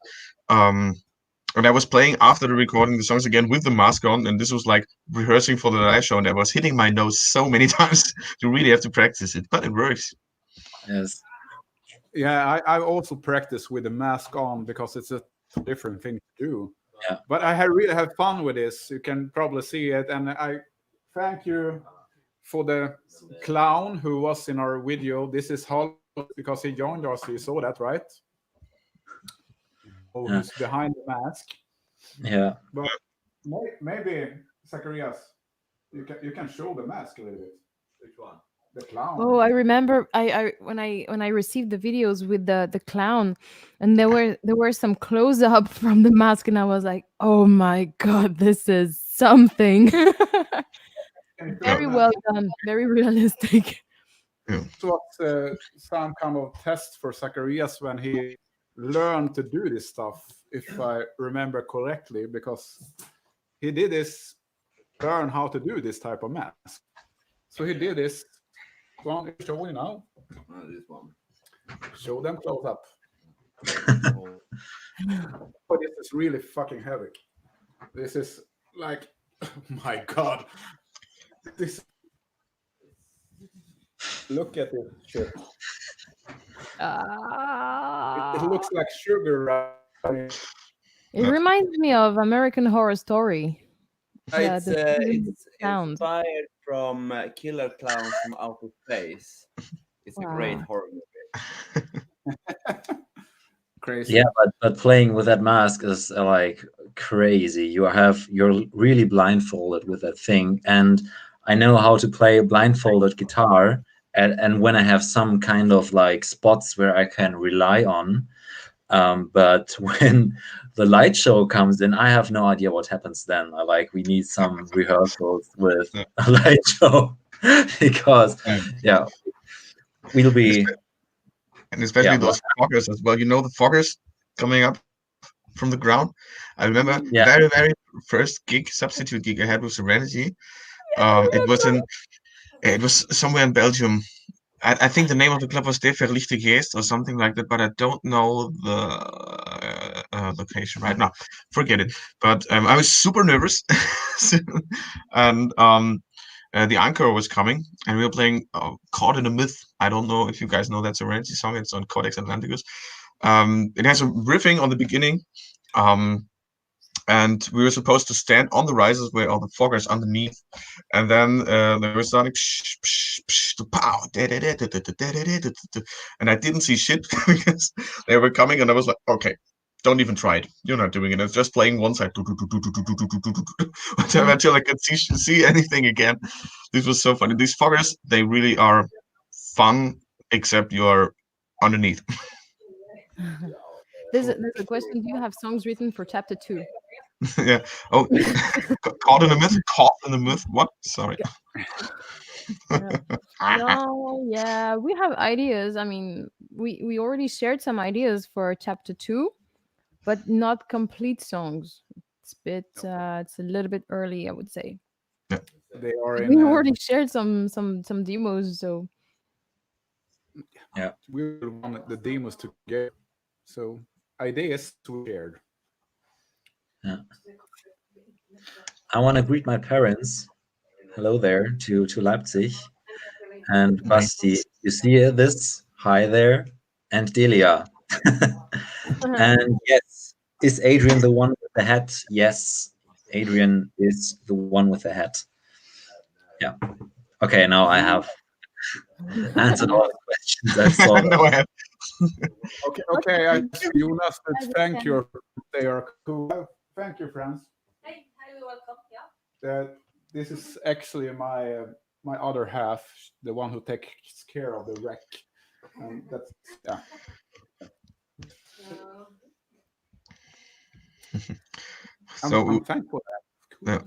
And I was playing after the recording the songs again with the mask on, and this was like rehearsing for the live show, and I was hitting my nose so many times. You really have to practice it, but it works. Yes. Yeah, I also practice with the mask on because it's a different thing to do. Yeah. But I really have fun with this. You can probably see it, and I thank you for the clown who was in our video. This is Hall because he joined us. You saw that, right? Oh, Yeah. who's behind the mask? Yeah. But maybe Zacharias, you can show the mask a little bit. Which one? The clown. Oh, I remember when I received the videos with the clown, and there were some close up from the mask, and I was like, oh my god, this is something. Very well done, very realistic. It was some kind of test for Zacharias when he learned to do this stuff, if I remember correctly, because he did this, learn how to do this type of mask. So he did this. One is showing now. This one. Show them close up. Oh, this is really fucking heavy. This is like, oh my god. This. Look at this shit. It looks like sugar, right? It reminds me of American Horror Story. It's inspired from Killer Clowns from Outer Space. It's a great horror movie. Crazy. Yeah, but playing with that mask is like crazy. You're really blindfolded with that thing, and I know how to play a blindfolded guitar. And when I have some kind of like spots where I can rely on, but when the light show comes in, I have no idea what happens then. We need some rehearsals with a light show because we'll be, and especially those foggers as well. You know the foggers coming up from the ground. I remember very, very first substitute gig I had with Serenity. It was somewhere in Belgium. I think the name of the club was De Verlichte Geest or something like that, but I don't know the location right now. Forget it. But I was super nervous, and the encore was coming, and we were playing "Caught in a Myth." I don't know if you guys know that Serenity song. It's on Codex Atlanticus. It has a riffing on the beginning. And we were supposed to stand on the risers where all the foggers underneath, and then there was something, pow, and I didn't see shit because they were coming, and I was like, okay, don't even try it. You're not doing it. It's just playing one side until I could see anything again. This was so funny. These foggers, they really are fun, except you're underneath. There's a question. Do you have songs written for chapter 2? Yeah. Oh, caught in a myth. Caught in a myth. What? Sorry. No, yeah, we have ideas. I mean, we already shared some ideas for chapter 2, but not complete songs. it's a little bit early, I would say. They are We in. already shared some demos, so Yeah. We will want the demos together. So ideas we shared. Yeah. I want to greet my parents. Hello there to Leipzig. And Basti, you see this? Hi there. And Delia. And yes, is Adrian the one with the hat? Yes, Adrian is the one with the hat. Yeah. Okay, now I have answered all the questions I saw. No, I have. Okay. Jonas, thank you. They are cool. Thank you, friends. Hey, you're welcome. Yeah. This is actually my other half, the one who takes care of the wreck. And that's So I'm thankful for that. yeah.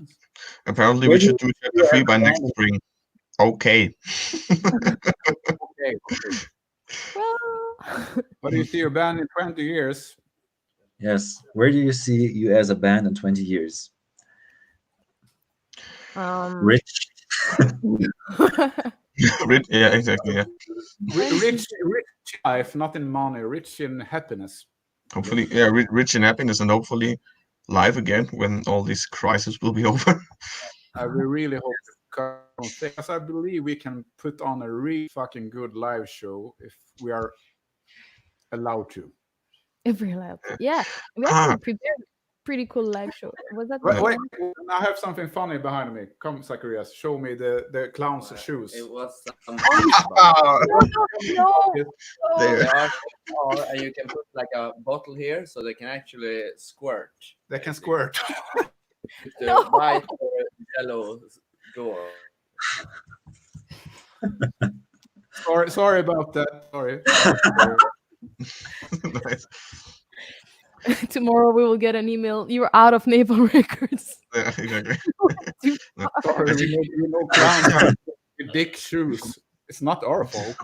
Apparently we should do chapter 3 by next spring. Okay. Okay. well, But do you see your band in 20 years? Yes. Where do you see you as a band in 20 years? Rich. Yeah, exactly. Yeah. Rich life, not in money. Rich in happiness. Hopefully, yeah, rich in happiness, and hopefully live again when all this crisis will be over. I really hope because I believe we can put on a really fucking good live show if we are allowed to. if we're allowed to. Yeah, we actually prepared a pretty cool live show. Was that Wait, I have something funny behind me. Come, Zacharias, show me the clown's shoes. It was some no. There. and you can put like a bottle here so they can actually squirt. They can squirt. The white or yellow door. Sorry about that. Sorry. Nice. Tomorrow we will get an email. You're out of Napalm Records. Yeah, exactly. Sorry, we know clowns with dick shoes. It's not our fault.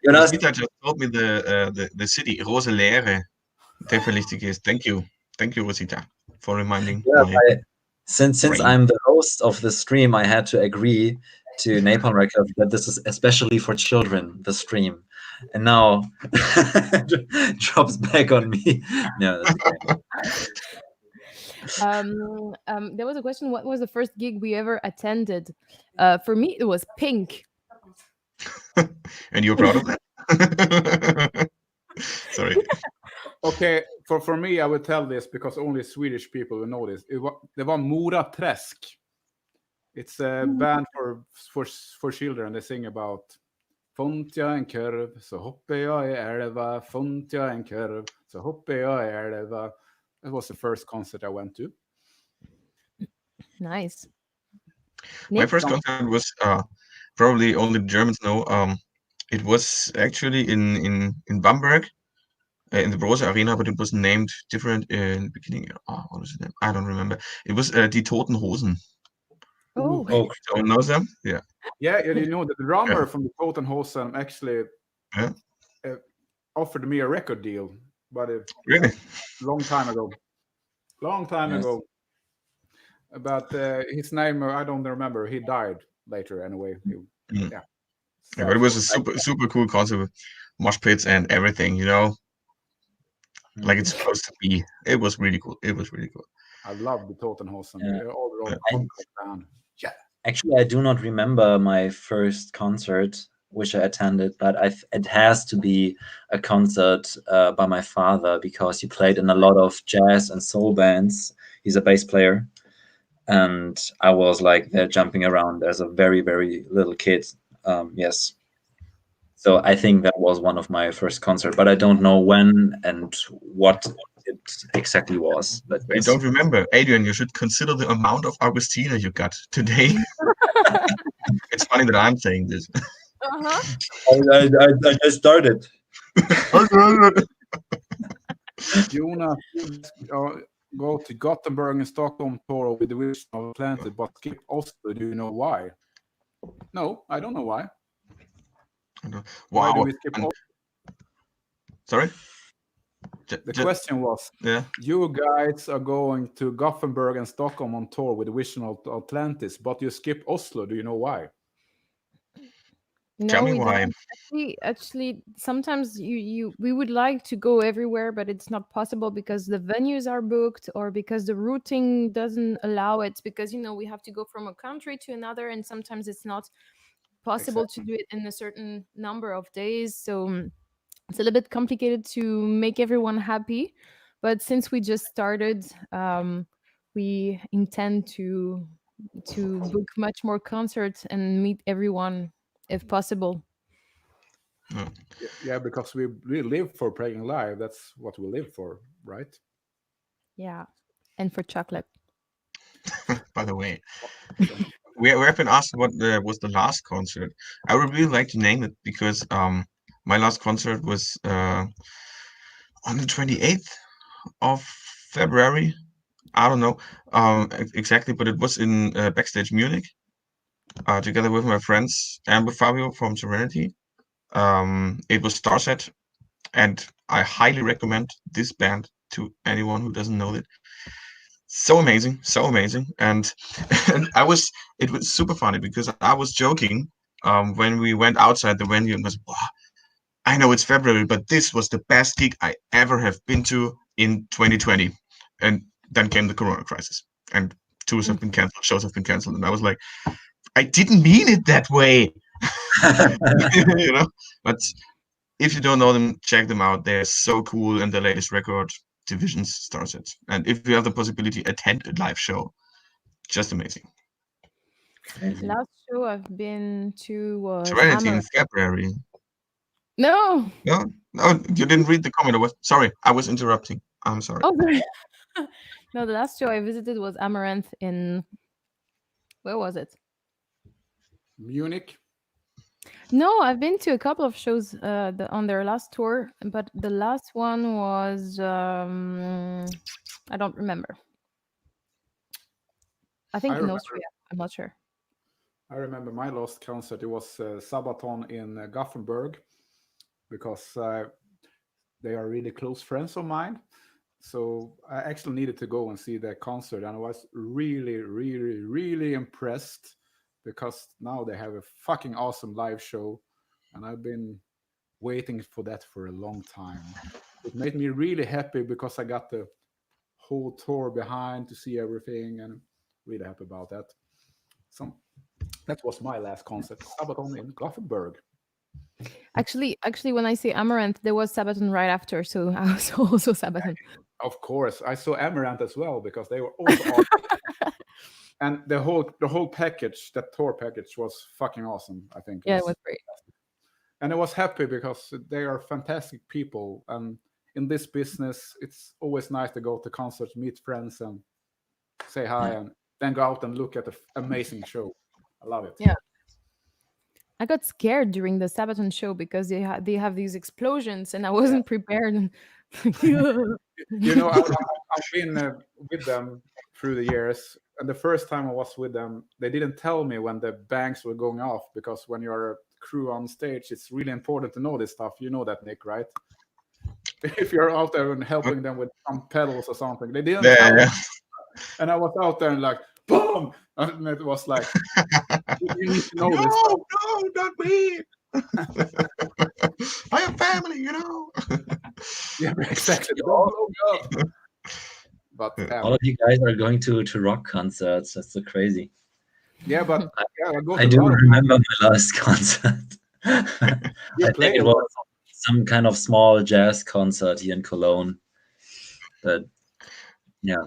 Rosita just told me the city Roselare Teferlichtig is. Thank you, Rosita, for reminding. Yeah, since I'm the host of the stream, I had to agree to Napalm Records that this is especially for children, the stream. And now drops back on me. No, that's okay. There was a question. What was the first gig we ever attended? For me, it was Pink. And you're proud of that? Sorry. Okay, for me, I would tell this because only Swedish people will know this. Det var Mora Träsk. It's a band for children. They sing about Font jag en kurv så hoppar jag i älva. Font jag en kurv så hoppar jag i älva. That was the first concert I went to. Nice. My first concert was probably only Germans know. It was actually in Bamberg, in the Brose Arena, but it was named different in the beginning. What was it? I don't remember. It was Die Toten Hosen. Oh, Someone knows them? Yeah. Yeah, you know the drummer from the Toten Hosen actually offered me a record deal, but Really? long time ago. But his name I don't remember. He died later anyway. Yeah, but it was a super cool concert with mosh pits and everything, you know, like it's supposed to be. It was really cool. I love the Toten Hosen. Band. Yeah. Actually, I do not remember my first concert which I attended, but it has to be a concert by my father because he played in a lot of jazz and soul bands. He's a bass player, and I was like there jumping around as a very, very little kid. Yes. So I think that was one of my first concerts, but I don't know when and what it exactly was. But I don't remember. Adrian, you should consider the amount of Augustina you got today. It's funny that I'm saying this. I just started. Jonas, go to Gothenburg and Stockholm tour with the Vision of Planted, but skip Oslo. Do you know why? No, I don't know why. Wow. Why do we skip Oslo? Sorry? The question was, you guys are going to Gothenburg and Stockholm on tour with Vision of Atlantis, but you skip Oslo. Do you know why? No, Tell me we why. don't. Actually, sometimes we would like to go everywhere, but it's not possible because the venues are booked or because the routing doesn't allow it. Because we have to go from a country to another, and sometimes it's not possible to do it in a certain number of days. So it's a little bit complicated to make everyone happy. But since we just started, we intend to book much more concerts and meet everyone if possible. Yeah, because we live for playing live. That's what we live for, right? Yeah, and for chocolate. By the way, we have been asked what was the last concert. I would really like to name it because my last concert was on the 28th of February. I don't know exactly, but it was in backstage Munich, together with my friends and with Fabio from Serenity. It was Starset, and I highly recommend this band to anyone who doesn't know it. So amazing, so amazing. And it was super funny because I was joking when we went outside the venue and was, "Wow, I know it's February, but this was the best gig I ever have been to in 2020." And then came the Corona crisis, and tours have been canceled, shows have been canceled, and I was like, I didn't mean it that way. But if you don't know them, check them out. They're so cool, and the latest record, Divisions, Starset. And if you have the possibility, attend a live show. Just amazing. Last show I've been to was Serenity in February. No, you didn't read the comment. Sorry, I was interrupting. I'm sorry. Oh, no, the last show I visited was Amaranth in, where was it? Munich. No, I've been to a couple of shows on their last tour, but the last one was I don't remember. I think in Austria. I'm not sure. I remember my last concert. It was Sabaton in Gothenburg, because they are really close friends of mine. So I actually needed to go and see their concert, and I was really, really, really impressed because now they have a fucking awesome live show, and I've been waiting for that for a long time. It made me really happy because I got the whole tour behind to see everything, and I'm really happy about that. So that was my last concert, Sabaton in Gothenburg. Actually, when I say Amaranth, there was Sabaton right after, so I was also Sabaton. Of course, I saw Amaranth as well because they were also awesome. And the whole package, that tour package, was fucking awesome. I think. Yeah, it was great. And I was happy because they are fantastic people. And in this business, it's always nice to go to concerts, meet friends, and say hi, and then go out and look at the amazing show. I love it. Yeah. I got scared during the Sabaton show because they have these explosions, and I wasn't prepared. I've been with them through the years, and the first time I was with them, they didn't tell me when the bangs were going off, because when you're a crew on stage, it's really important to know this stuff. You know that, Nick, right? If you're out there and helping them with some pedals or something, they didn't tell me. And I was out there and like, boom! And it was like, you need to know this stuff. No, not me. I have family, Yeah, exactly. But all of you guys are going to rock concerts. That's so crazy. Yeah, but I do remember my last concert. I think it was some kind of small jazz concert here in Cologne. But yeah.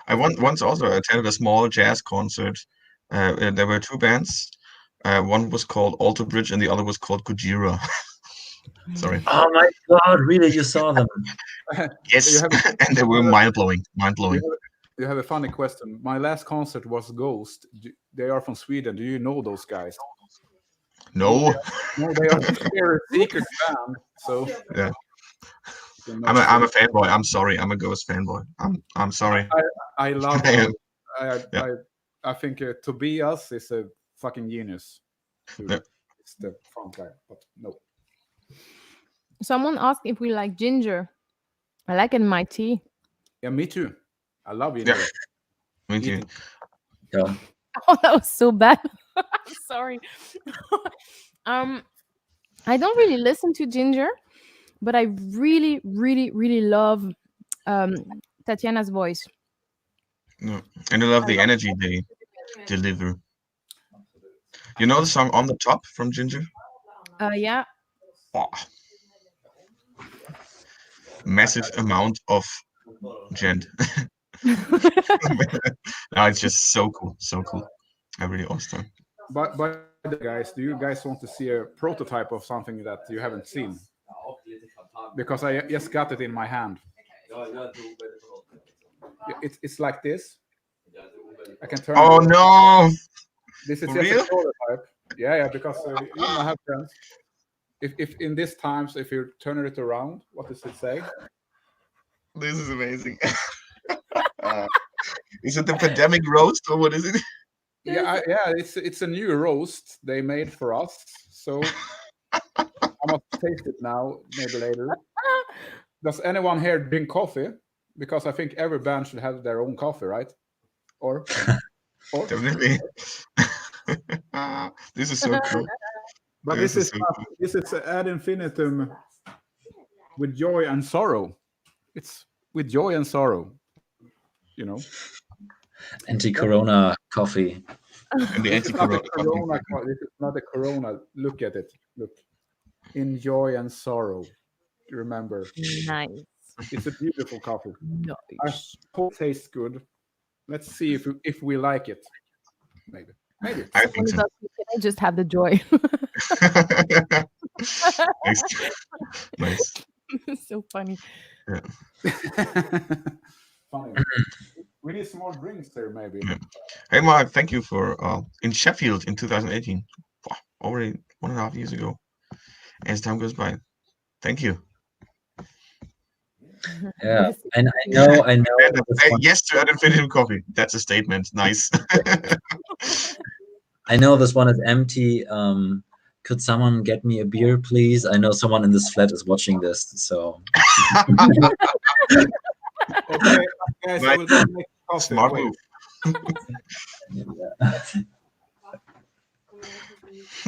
I once also attended a small jazz concert. There were two bands. One was called Alter Bridge and the other was called Gojira. Sorry. Oh my God! Really, you saw them? Yes, and they were mind-blowing. You have a funny question. My last concert was Ghost. They are from Sweden. Do you know those guys? No. No, they are a secret band. So yeah. I'm a fanboy. I'm sorry. I'm a Ghost fanboy. I'm sorry. I love them. I think Tobias is a fucking genius. It's the front guy, but no. Someone asked if we like ginger. I like it in my tea. Yeah, me too. I love Yeah. ginger. Me too. Eating. Yeah. Oh, that was so bad. I'm sorry. I don't really listen to ginger, but I really, really, really love Tatiana's voice. Yeah. And I love the energy they deliver. You know the song "On the Top" from Ginger? Yeah. Oh. Massive amount of gent. No, it's just so cool, so cool. I really awesome. But guys, do you guys want to see a prototype of something that you haven't seen? Because I just got it in my hand. It's like this. I can turn. Oh it. no! This is For just real? a prototype. Yeah, because you know, have friends. If in these times, if you turn it around, what does it say? This is amazing. Is it the pandemic roast or what is it? Yeah, it's a new roast they made for us. So I must taste it now, maybe later. Does anyone here drink coffee? Because I think every band should have their own coffee, right? Or Definitely. This is so cool. but This this is is so this is ad infinitum with joy and sorrow. It's with joy and sorrow. You know. Anti-corona coffee. And the This is not a anti-corona. corona. This is not a corona. Look at it. Look. In joy and sorrow. Remember. Nice. It's a beautiful coffee. I Nice. hope it tastes good. Let's see if we like it. Maybe. I think so. Can I just have the joy? Nice. Nice. So funny. Yeah. Funny. We need some more drinks there, maybe. Yeah. Hey Mark, thank you for in Sheffield in 2018. Wow, already 1.5 years ago. As time goes by. Thank you. Yeah, and I know. And this say one- yes to Ad Infinitum coffee. That's a statement. Nice. I know this one is empty. Could someone get me a beer, please? I know someone in this flat is watching this, so Okay, guys, I will go make coffee. Smart Wait. move.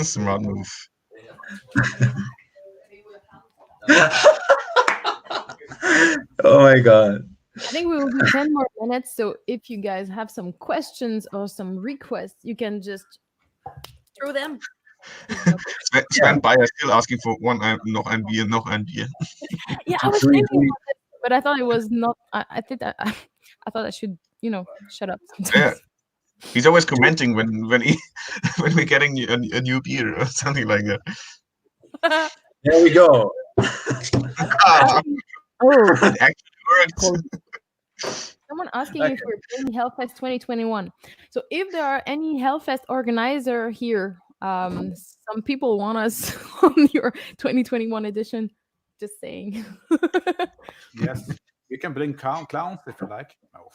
Smart move. oh my god. I think we will do 10 more minutes. So if you guys have some questions or some requests, you can just throw them. Sven Bayer still asking for noch ein Bier. Yeah, I was thinking about it, but I thought it was not. I think that I thought I should, shut up. Yeah. He's always commenting when we're getting a new beer or something like that. There we go. Oh, It actually worked. someone asking if we're doing Hellfest 2021. So if there are any Hellfest organizer here, some people want us on your 2021 edition. Just saying. Yes, you can bring clowns if you like. No.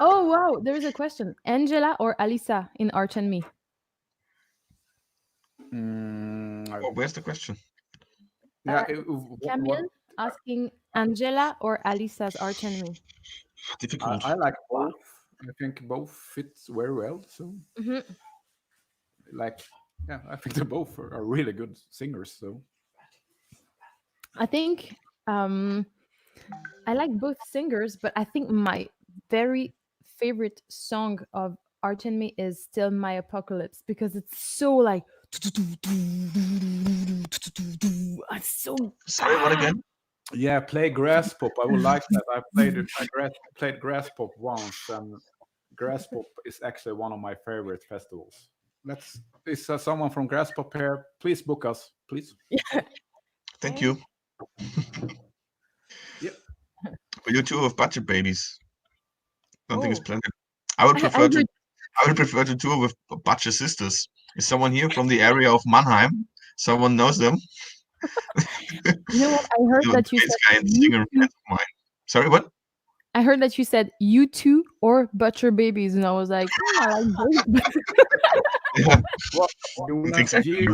Oh wow, there is a question: Angela or Alisa in Arch and Me? Oh, where's the question? Yeah, Camille asking Angela or Alisa's Arch and Me. Difficult. I like both. I think both fit very well. So, I think they both are really good singers. So, I think I like both singers, but I think my very favorite song of Arch and Me is still My Apocalypse because it's so like it's so. Sorry, what again? yeah, play grass pop. I would like that. I played grass pop once, and grass pop is actually one of my favorite festivals. Is someone from grass pop here? Please book us, please. Thank you. Yep. But you two have budget babies. Nothing is Oh. planned. I would I prefer would- to tour with budget sisters. Is someone here from the area of Mannheim? Someone knows them? You know what? I heard that you This said guy and you singer two, friend of mine. Sorry, what? I heard that you said you two or Butcher Babies, and I was like, I like both. Yeah. What? Jonas, Exactly.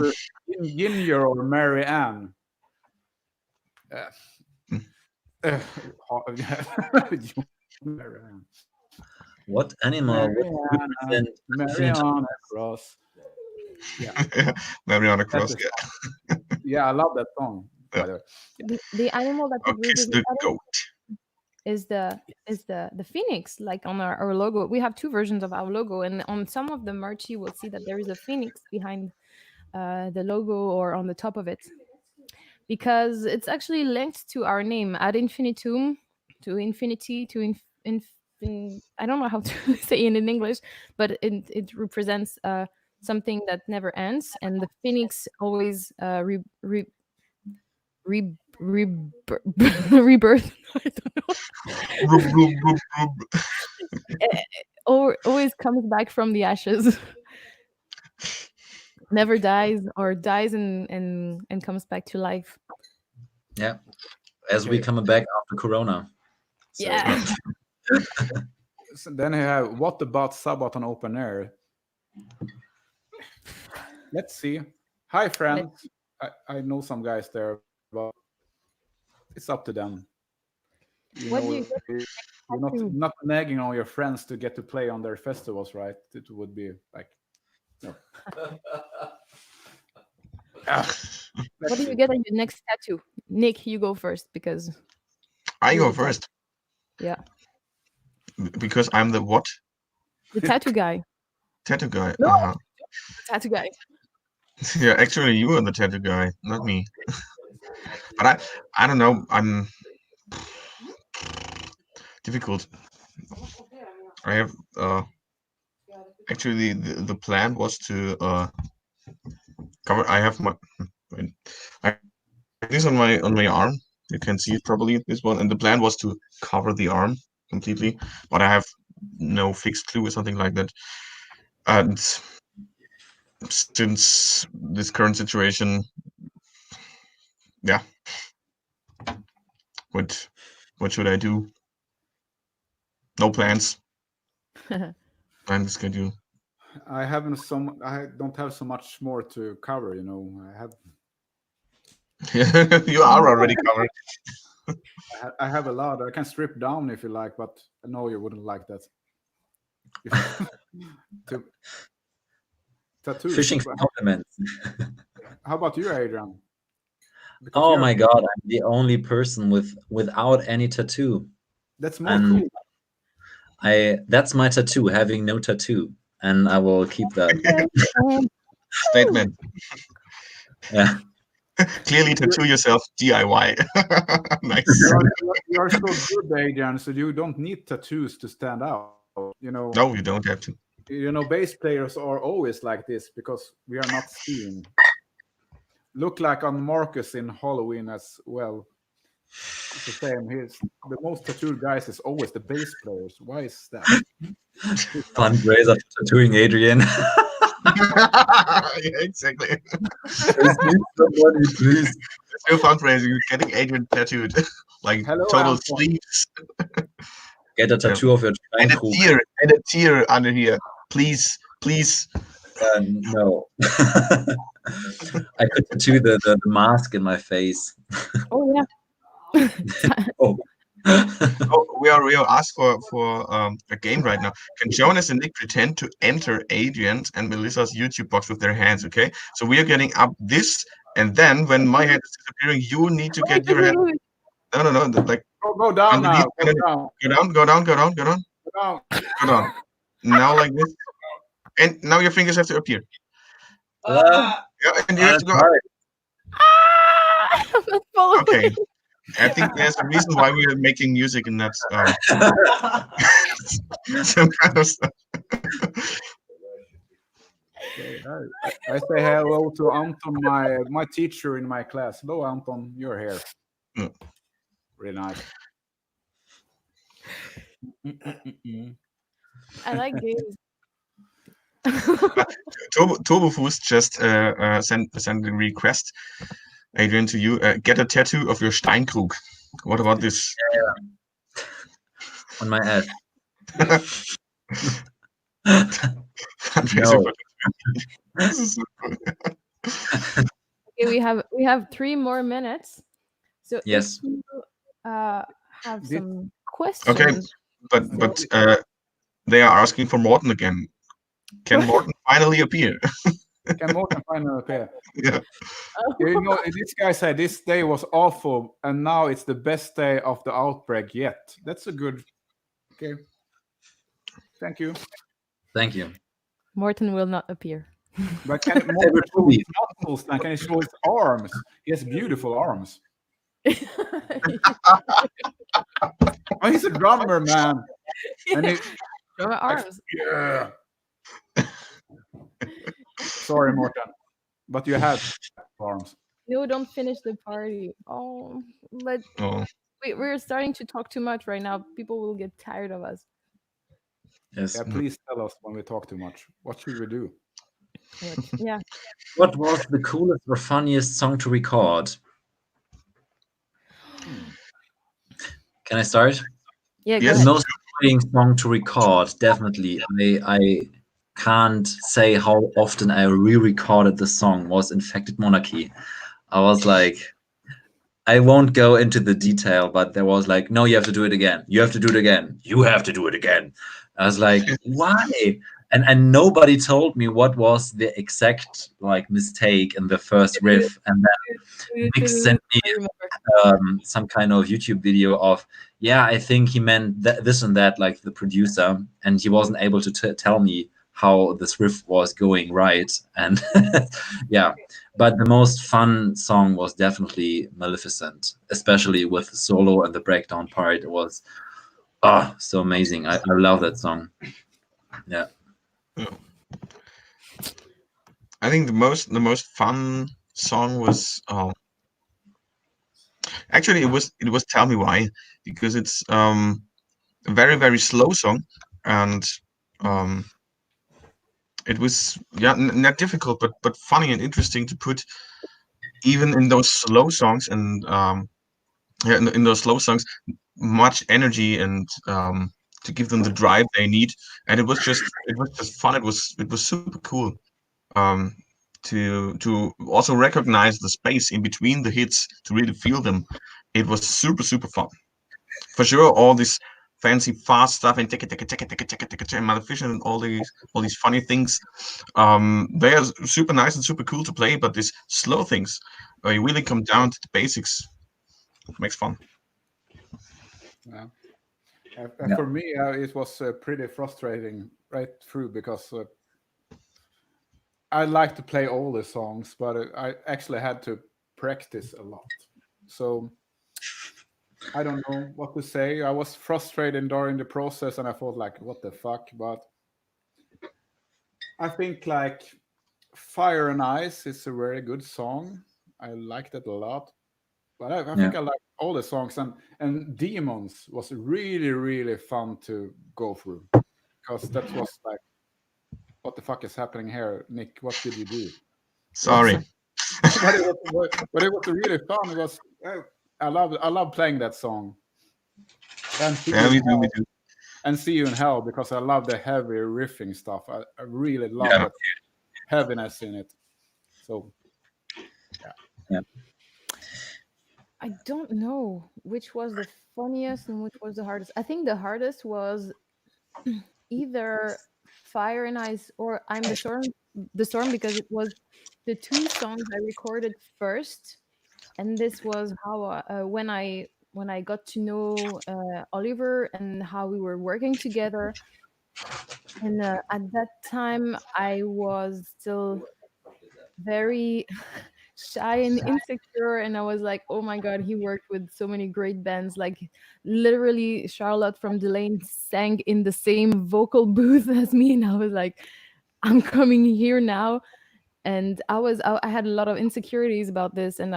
Ginger or Mary Ann? What animal would represent Mariana Cross. Yeah, Mariana Cross. That's Yeah. yeah, I love that song. By the way. The animal that would Kiss represent the goat. is the phoenix, like on our logo. We have two versions of our logo, and on some of the merch you will see that there is a phoenix behind the logo or on the top of it, because it's actually linked to our name, ad infinitum, to infinity, to I don't know how to say it in English, but it represents something that never ends, and the phoenix always rebirth. I don't know. Or always comes back from the ashes. Never dies, or dies and comes back to life. Yeah, as we come back after Corona. So Yeah. So then I have what about Sabaton open air? Let's see. Hi friends. I know some guys there, but it's up to them. What do you you're not nagging on your friends to get to play on their festivals, right? It would be like no. What do you get on your next tattoo? Nick, you go first because I go first. Yeah. Because I'm the what? The tattoo guy. Tattoo guy. No, Uh-huh. the tattoo guy. Yeah, actually, you are the tattoo guy, not me. But I don't know. I'm difficult. I have actually the plan was to cover. I have my I have this on my arm. You can see it probably, this one, and the plan was to cover the arm completely, but I have no fixed clue or something like that. And since this current situation, yeah, what should I do? No plans. Plan the schedule. I don't have so much more to cover, you know. I have You are already covered. I have a lot. I can strip down if you like, but I know you wouldn't like that. Tattoos. Fishing for compliments. How about you, Adrian? Because Oh my God, I'm the only person without any tattoo. That's more cool. That's my tattoo, having no tattoo, and I will keep that. Statement. Yeah. Clearly tattoo yourself DIY. Nice. You're so good, Adrian, so you don't need tattoos to stand out. You know. No, you don't have to. You know, bass players are always like this because we are not seen. Look like on Marcus in Halloween as well. It's the same. He's the most tattooed guys is always the bass players. Why is that? Fundraiser for tattooing Adrian. Yeah, exactly. Somebody, please. It's your fundraising. You're getting Adrian tattooed, like Hello, total Anton. sleeves. Get a tattoo of your And a tear under here, please. No. I could tattoo the mask in my face. Oh yeah. Oh. Oh, we are asked for a game right now. Can Jonas and Nick pretend to enter Adrian's and Melissa's YouTube box with their hands? Okay, so we are getting up this, and then when my hand is disappearing, you need to get your hand. No, like go down now. Go down. Now like this, and now your fingers have to appear. Yeah, and you have to go up. Okay. I think there's a reason why we are making music and not some kind of stuff. I say hello to Anton, my teacher in my class. Hello, Anton, you're here. Mm. Really nice. I like games. Turbofus just sent a request, Adrian, to you. Get a tattoo of your Steinkrug. What about this? Yeah. On my ass. No. Okay, we have 3 more minutes. So Yes. if you have Did- some questions, Okay, but they are asking for Morten again. Can Morten finally appear? Can Morten finally appear? Yeah. You know, this guy said this day was awful, and now it's the best day of the outbreak yet. That's a good. Okay. Thank you. Thank you. Morten will not appear. But can Morten Favorite show movie? his muscles and can he show his arms? He has beautiful arms. Oh, he's a drummer, man. And he, Show my arms. yeah. Sorry, Morten, but you have arms. No, don't finish the party. Oh, but Oh, we're starting to talk too much right now. People will get tired of us. Yes. Yeah, please tell us when we talk too much. What should we do? Yeah. What was the coolest or funniest song to record? Can I start? Yeah, go Yes. ahead. Most exciting song to record, definitely. I can't say how often I re-recorded the song was Infected Monarchy. I was like, I won't go into the detail, but there was like, no, you have to do it again. You have to do it again. You have to do it again. I was like, why? And nobody told me what was the exact like mistake in the first riff. And then Nick sent me some kind of YouTube video of, yeah, I think he meant this and that, like the producer, and he wasn't able to tell me how this riff was going right. And yeah, but the most fun song was definitely Maleficent, especially with the solo and the breakdown part. It was so amazing. I love that song. Yeah. I think the most fun song was actually it was Tell Me Why, because it's a very very slow song, and it was not difficult but funny and interesting to put even in those slow songs, and in those slow songs much energy, and to give them the drive they need. And it was just fun. It was super cool to also recognize the space in between the hits, to really feel them. It was super fun for sure. All this fancy fast stuff and and Maleficent and all these funny things, they are super nice and super cool to play, but these slow things where you really come down to the basics, makes fun. Yeah. Yeah. For me, it was pretty frustrating right through, because I like to play all the songs, but I actually had to practice a lot. So I don't know what to say. I was frustrated during the process, and I thought like, what the fuck? But I think like Fire and Ice is a very good song. I liked it a lot. But I think I like all the songs, and Demons was really fun to go through, because that was like, what the fuck is happening here, Nick? What did you do? Sorry. But it was really fun. It was I love playing that song. And See Yeah, You we in Hell, do. and See You in Hell, because I love the heavy riffing stuff. I really love Yeah. that heaviness in it. So Yeah. I don't know which was the funniest and which was the hardest. I think the hardest was either Fire and Ice or I'm the Storm, because it was the two songs I recorded first, and this was how when I got to know Oliver and how we were working together. And at that time, I was still very shy and insecure, and I was like, oh my god, he worked with so many great bands. Like literally Charlotte from Delane sang in the same vocal booth as me, and I was like, I'm coming here now. And I had a lot of insecurities about this, and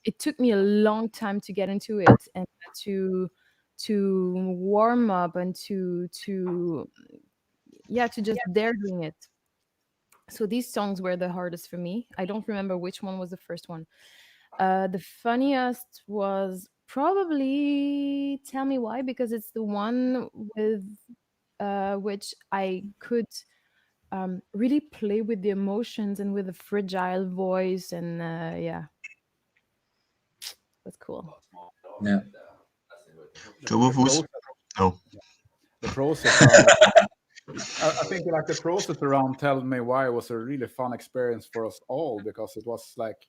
it took me a long time to get into it, and to warm up, and to just dare doing it. So these songs were the hardest for me. I don't remember which one was the first one. The funniest was probably Tell Me Why, because it's the one with which I could really play with the emotions and with a fragile voice. And yeah, That's cool. Yeah. Turbofus? No. The process around, I think like the process around Tell Me Why was a really fun experience for us all, because it was like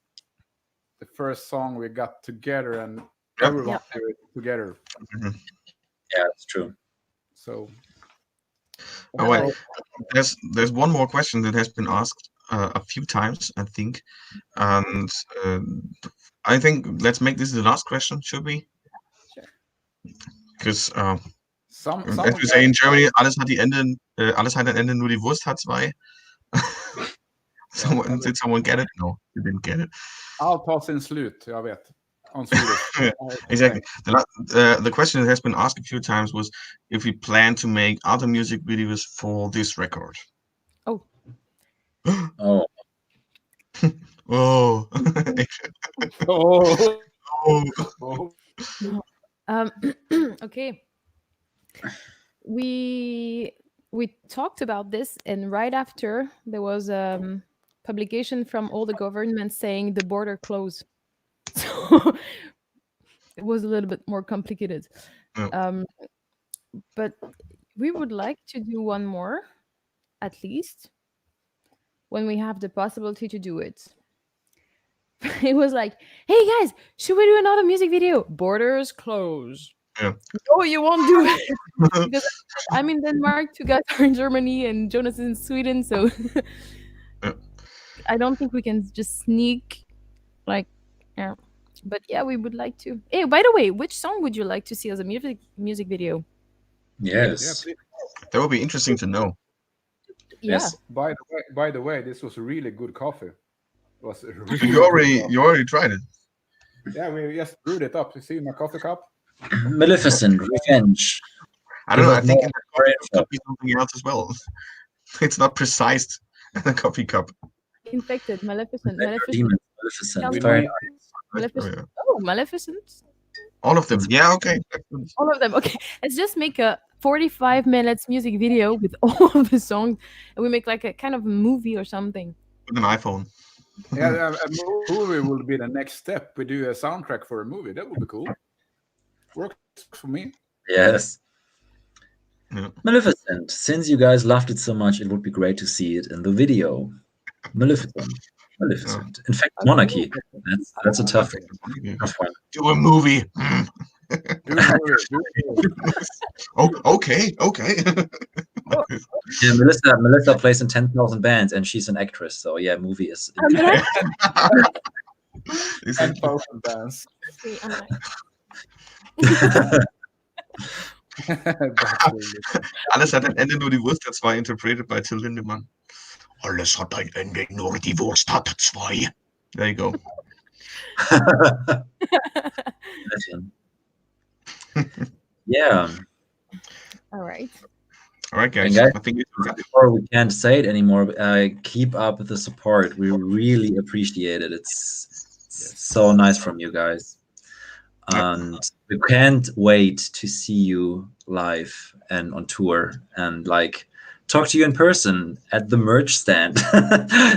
the first song we got together and everyone did it together. Yeah, it's true. So Oh wait, there's one more question that has been asked a few times, I think, and I think let's make this the last question. Should we? Sure. Because some as we say in Germany, alles hat ein Ende, nur die Wurst hat zwei. Did someone get it? No, you didn't get it. Allt har sin slut, jag vet. On Swedish. Exactly. The question that has been asked a few times was if we plan to make other music videos for this record. Oh. Oh. Oh. Okay. We talked about this, and right after there was publication from all the governments saying the border closed. So it was a little bit more complicated. But we would like to do one more, at least, when we have the possibility to do it. It was like, hey guys, should we do another music video? Borders closed. Yeah. No, you won't do it. Because I'm in Denmark, 2 guys are in Germany, and Jonas is in Sweden, so I don't think we can just sneak, like, yeah. But yeah, we would like to. Hey, by the way, which song would you like to see as a music video? Yes. That would be interesting to know. Yeah. Yes. By the way, this was really good coffee. It was really You already tried it. Yeah, we just brewed it up. You see my coffee cup? Maleficent, Revenge. I don't know. I Give us think more in the coffee info. could be something else as well. It's not precise in a coffee cup. Infected, Maleficent, Demons, Maleficent. Very nice. Maleficent. Oh, Maleficent. All of them. Yeah, okay. All of them. Okay, let's just make a 45 minutes music video with all of the songs, and we make like a kind of movie or something. With an iPhone. Yeah, a movie will be the next step. We do a soundtrack for a movie. That would be cool. Works for me. Yes. Yeah. Maleficent. Since you guys loved it so much, it would be great to see it in the video. Maleficent. In fact, Monarchy. That's a tough one. Do a movie. Okay. Yeah, Melissa plays in 10,000 bands, and she's an actress. So yeah, movie is. 10,000 bands. Alles hat ein Ende, nur die Wurst hat zwei, interpreted by Till Lindemann. Alles hat ein Ende, nur die Wurst hat zwei. There you go. Yeah. All right. All right, guys. Guys, I think before we can't say it anymore, keep up the support. We really appreciate it. It's so nice from you guys. And we can't wait to see you live and on tour and like talk to you in person at the merch stand.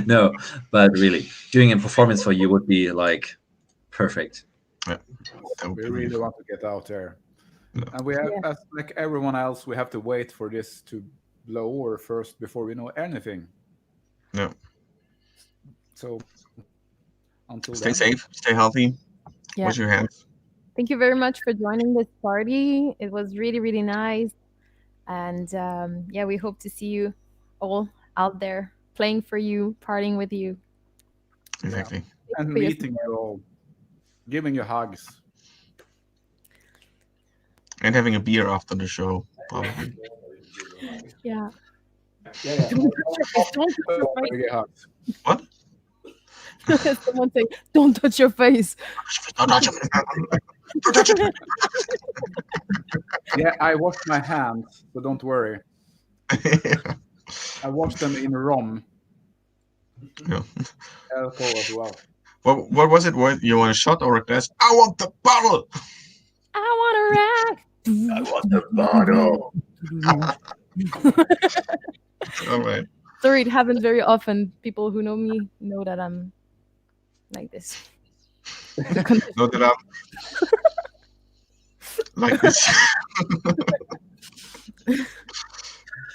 No, but really doing a performance for you would be like perfect. Yeah, we really want to get out there. And we have, as like everyone else, we have to wait for this to blow over first before we know anything. Yeah. So until stay then, safe, stay healthy. Yeah. Wash your hands. Thank you very much for joining this party. It was really, really nice. And yeah, we hope to see you all out there playing for you, partying with you. Exactly. And meeting you all, giving you hugs. And having a beer after the show, probably. Yeah. Don't What? Someone say, "Don't touch your face." Don't touch it. Don't touch it. Yeah, I washed my hands, so don't worry. I washed them in rum. Yeah. Alcohol as well. What was it? What, you want a shot or a glass? I want the bottle. I want a rack. I want the bottle. All right. Sorry, it happens very often. People who know me know that I'm like this. No, that I'm like this.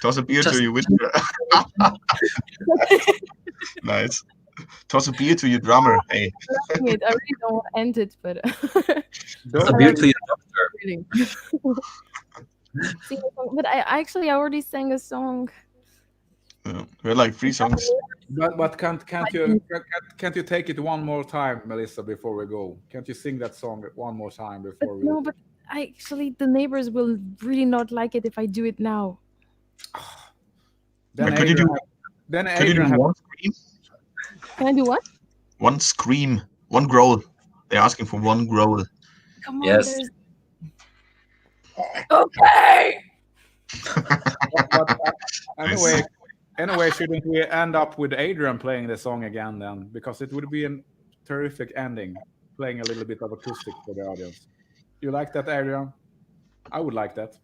Toss a beer to your whisper. Nice. Toss a beer to your drummer. Hey. I really don't want to end it, but Toss a beer to your doctor. really. But I already sang a song. We're like 3 songs. But can't you take it one more time, Melissa, before we go? Can't you sing that song one more time before we? No, but the neighbors will really not like it if I do it now. Then Could you do one scream? Can I do what? One scream, one growl. They're asking for one growl. Come on, Yes. Okay. Anyway, shouldn't we end up with Adrian playing the song again then? Because it would be a terrific ending, playing a little bit of acoustic for the audience. You like that, Adrian? I would like that.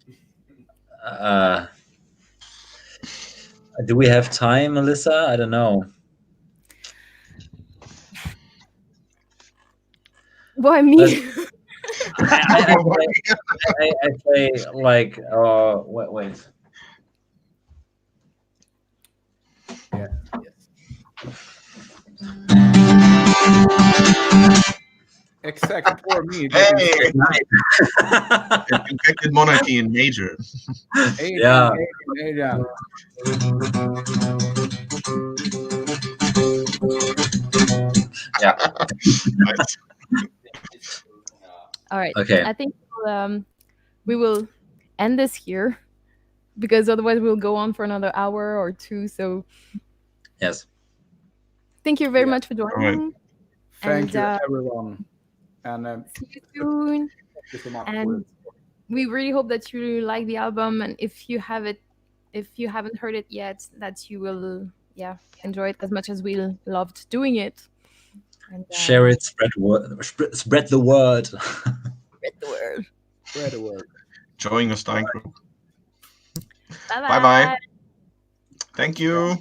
Do we have time, Melissa? I don't know. Why me? I play like wait. Yeah. Except for me. Hey! Infected Monarchy in major. Yeah. Adrian. Yeah. Nice. All right. Okay. I think we will end this here because otherwise we'll go on for another hour or two. So Yes. thank you very much for joining. Right. Thank you, everyone. And see you soon. thank you so much. And we really hope that you like the album, and if you haven't heard it yet, that you will enjoy it as much as we loved doing it. And, Share it, spread the word. Spread the word. Spread the word. Spread the word. Join your Stein group. Bye-bye. Bye-bye. Thank you.